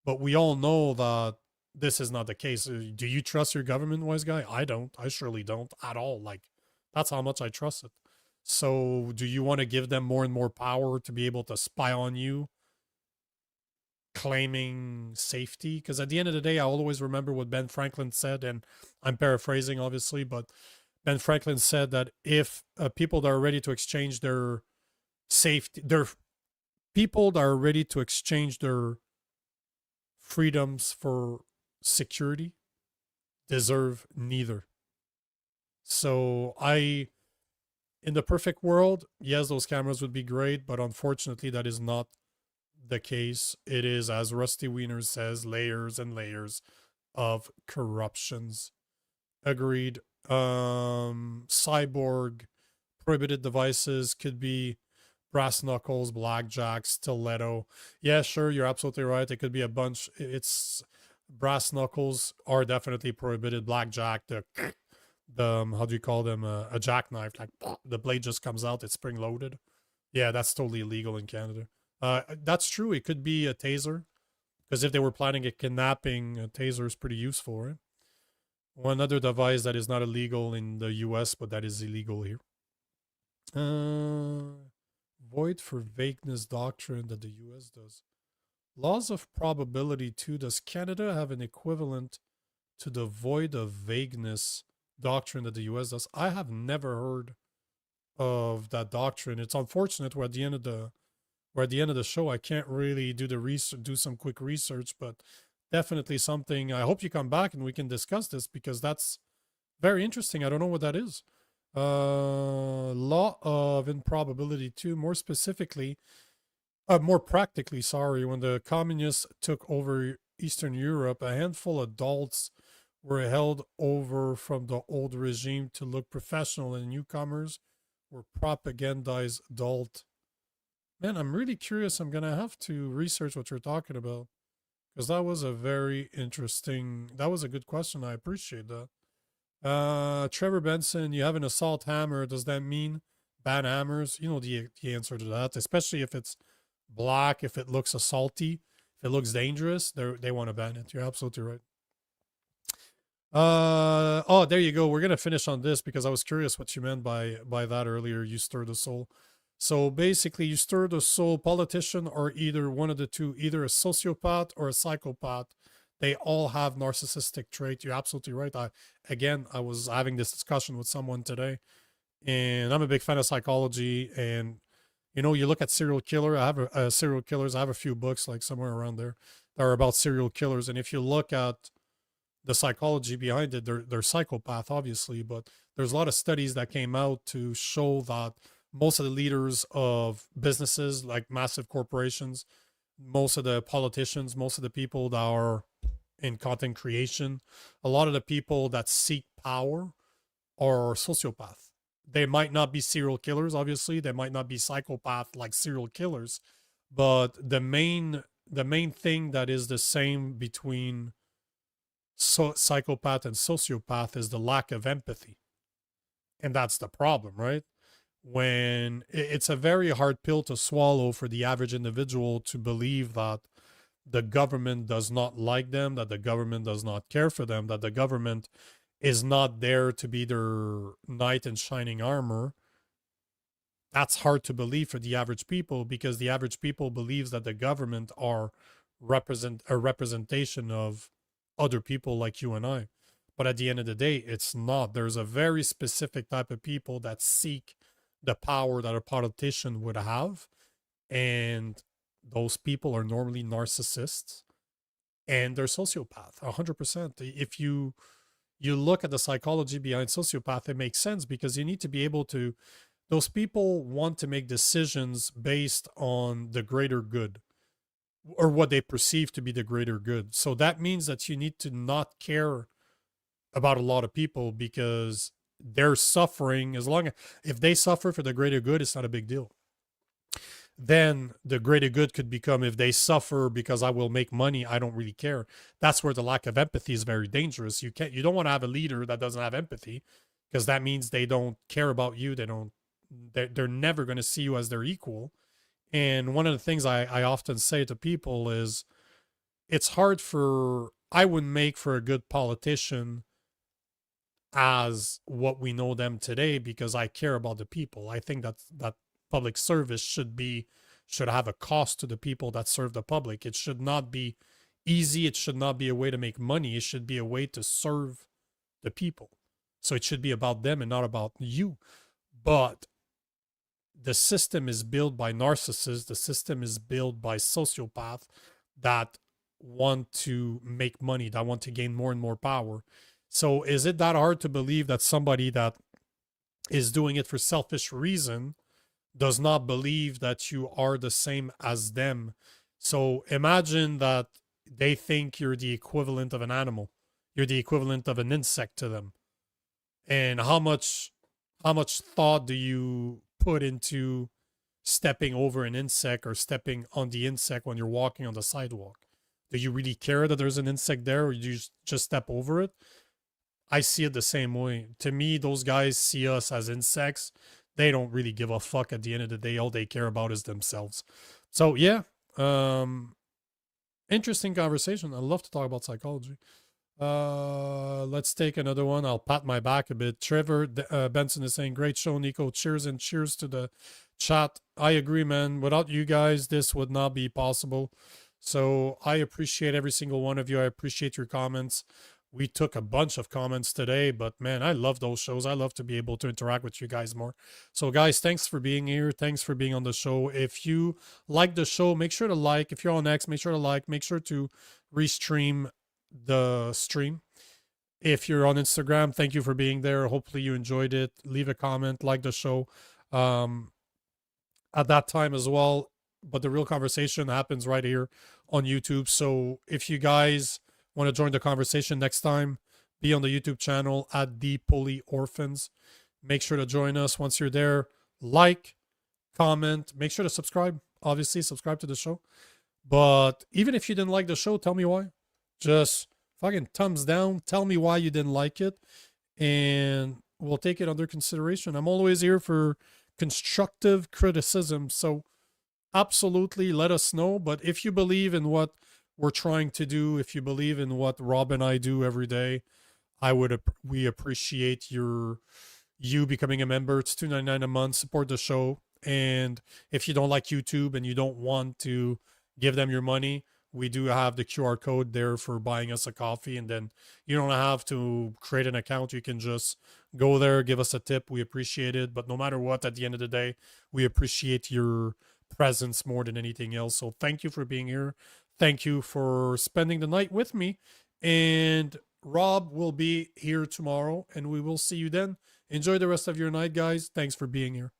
But we all know that this is not the case. Do you trust your government, wise guy? I don't. I surely don't at all. Like, that's how much I trust it. So do you want to give them more and more power to be able to spy on you, claiming safety? Because at the end of the day, I always remember what Ben Franklin said, and I'm paraphrasing obviously, but Ben Franklin said that if people that are ready to exchange their safety, their people that are ready to exchange their freedoms for security deserve neither. So in the perfect world, yes, those cameras would be great, but unfortunately that is not the case. It is, as Rusty Wiener says, layers and layers of corruptions. Agreed. Cyborg, prohibited devices could be brass knuckles, blackjack, stiletto. Yeah, sure, you're absolutely right. It could be a bunch. It's brass knuckles are definitely prohibited. Blackjack, the how do you call them? A jackknife, like the blade just comes out. It's spring loaded. Yeah, that's totally illegal in Canada. That's true. It could be a taser, because if they were planning a kidnapping, a taser is pretty useful, right? One other device that is not illegal in the US, but that is illegal here. Void for vagueness doctrine that the US does. Laws of probability too. Does Canada have an equivalent to the void of vagueness doctrine that the US does? I have never heard of that doctrine. It's unfortunate we're at the end of the show. I can't really do some quick research, but definitely something. I hope you come back and we can discuss this, because that's very interesting. I don't know what that is. Law of improbability too. More specifically, more practically, sorry, when the communists took over Eastern Europe, a handful of adults were held over from the old regime to look professional, and newcomers were propagandized adult. Man, I'm really curious. I'm going to have to research what you're talking about, Because that was a very interesting, that was a good question. I appreciate that. Trevor Benson, you have an assault hammer. Does that mean ban hammers? You know the answer to that, especially if it's black, if it looks assaulty, if it looks dangerous, they want to ban it. You're absolutely right. Oh, there you go. We're gonna finish on this because I was curious what you meant by that earlier. You stir the soul. So basically, you stir the soul. Politician or either one of the two, either a sociopath or a psychopath. They all have narcissistic trait. You're absolutely right. I was having this discussion with someone today, and I'm a big fan of psychology. And you know, you look at serial killer. I have serial killers. I have a few books like somewhere around there that are about serial killers. And if you look at the psychology behind it, they're psychopath, obviously, but there's a lot of studies that came out to show that most of the leaders of businesses, like massive corporations, most of the politicians, most of the people that are in content creation, a lot of the people that seek power are sociopath. They might not be serial killers, obviously. They might not be psychopath like serial killers, but the main thing that is the same between psychopath and sociopath is the lack of empathy. And that's the problem, right? When it's a very hard pill to swallow for the average individual to believe that the government does not like them, that the government does not care for them, that the government is not there to be their knight in shining armor. That's hard to believe for the average people, because the average people believes that the government are a representation of other people like you and I. But at the end of the day, it's not. There's a very specific type of people that seek the power that a politician would have. And those people are normally narcissists and they're sociopath, 100%. If you look at the psychology behind sociopath, it makes sense, because you need to be able to, those people want to make decisions based on the greater good, or what they perceive to be the greater good. So that means that you need to not care about a lot of people, because they're suffering. If they suffer for the greater good, it's not a big deal. Then the greater good could become, if they suffer because I will make money, I don't really care. That's where the lack of empathy is very dangerous. You don't want to have a leader that doesn't have empathy, because that means they don't care about you. They're never going to see you as their equal. And one of the things I often say to people is, it's hard I wouldn't make for a good politician as what we know them today, because I care about the people. I think that public service should have a cost to the people that serve the public. It should not be easy. It should not be a way to make money. It should be a way to serve the people. So it should be about them and not about you. But the system is built by narcissists. The system is built by sociopaths that want to make money, that want to gain more and more power. So is it that hard to believe that somebody that is doing it for selfish reason does not believe that you are the same as them? So imagine that they think you're the equivalent of an animal. You're the equivalent of an insect to them. And how much thought do you put into stepping over an insect or stepping on the insect when you're walking on the sidewalk? Do you really care that there's an insect there, or you just step over it? I see it the same way. To me, those guys see us as insects. They don't really give a fuck at the end of the day. All they care about is themselves. So yeah, interesting conversation. I love to talk about psychology. Let's take another one. I'll pat my back a bit. Trevor Benson is saying, great show, Nico. Cheers, and cheers to the chat. I agree, man. Without you guys, this would not be possible. So I appreciate every single one of you. I appreciate your comments. We took a bunch of comments today, but man, I love those shows. I love to be able to interact with you guys more. So guys, thanks for being here. Thanks for being on the show. If you like the show, make sure to like. If you're on X, make sure to like. Make sure to restream the stream. If you're on Instagram, thank you for being there. Hopefully you enjoyed it. Leave a comment, like the show at that time as well. But the real conversation happens right here on YouTube. So if you guys want to join the conversation next time, be on the YouTube channel at the Poli Orphans. Make sure to join us. Once you're there, like, comment, make sure to subscribe. Obviously, subscribe to the show. But even if you didn't like the show, tell me why. Just fucking thumbs down. Tell me why you didn't like it, and we'll take it under consideration. I'm always here for constructive criticism. So absolutely let us know. But if you believe in what we're trying to do, if you believe in what Rob and I do every day, we appreciate you becoming a member. It's $2.99 a month. Support the show. And if you don't like YouTube and you don't want to give them your money, we do have the QR code there for buying us a coffee. And then you don't have to create an account. You can just go there, give us a tip. We appreciate it. But no matter what, at the end of the day, we appreciate your presence more than anything else. So thank you for being here. Thank you for spending the night with me. And Rob will be here tomorrow, and we will see you then. Enjoy the rest of your night, guys. Thanks for being here.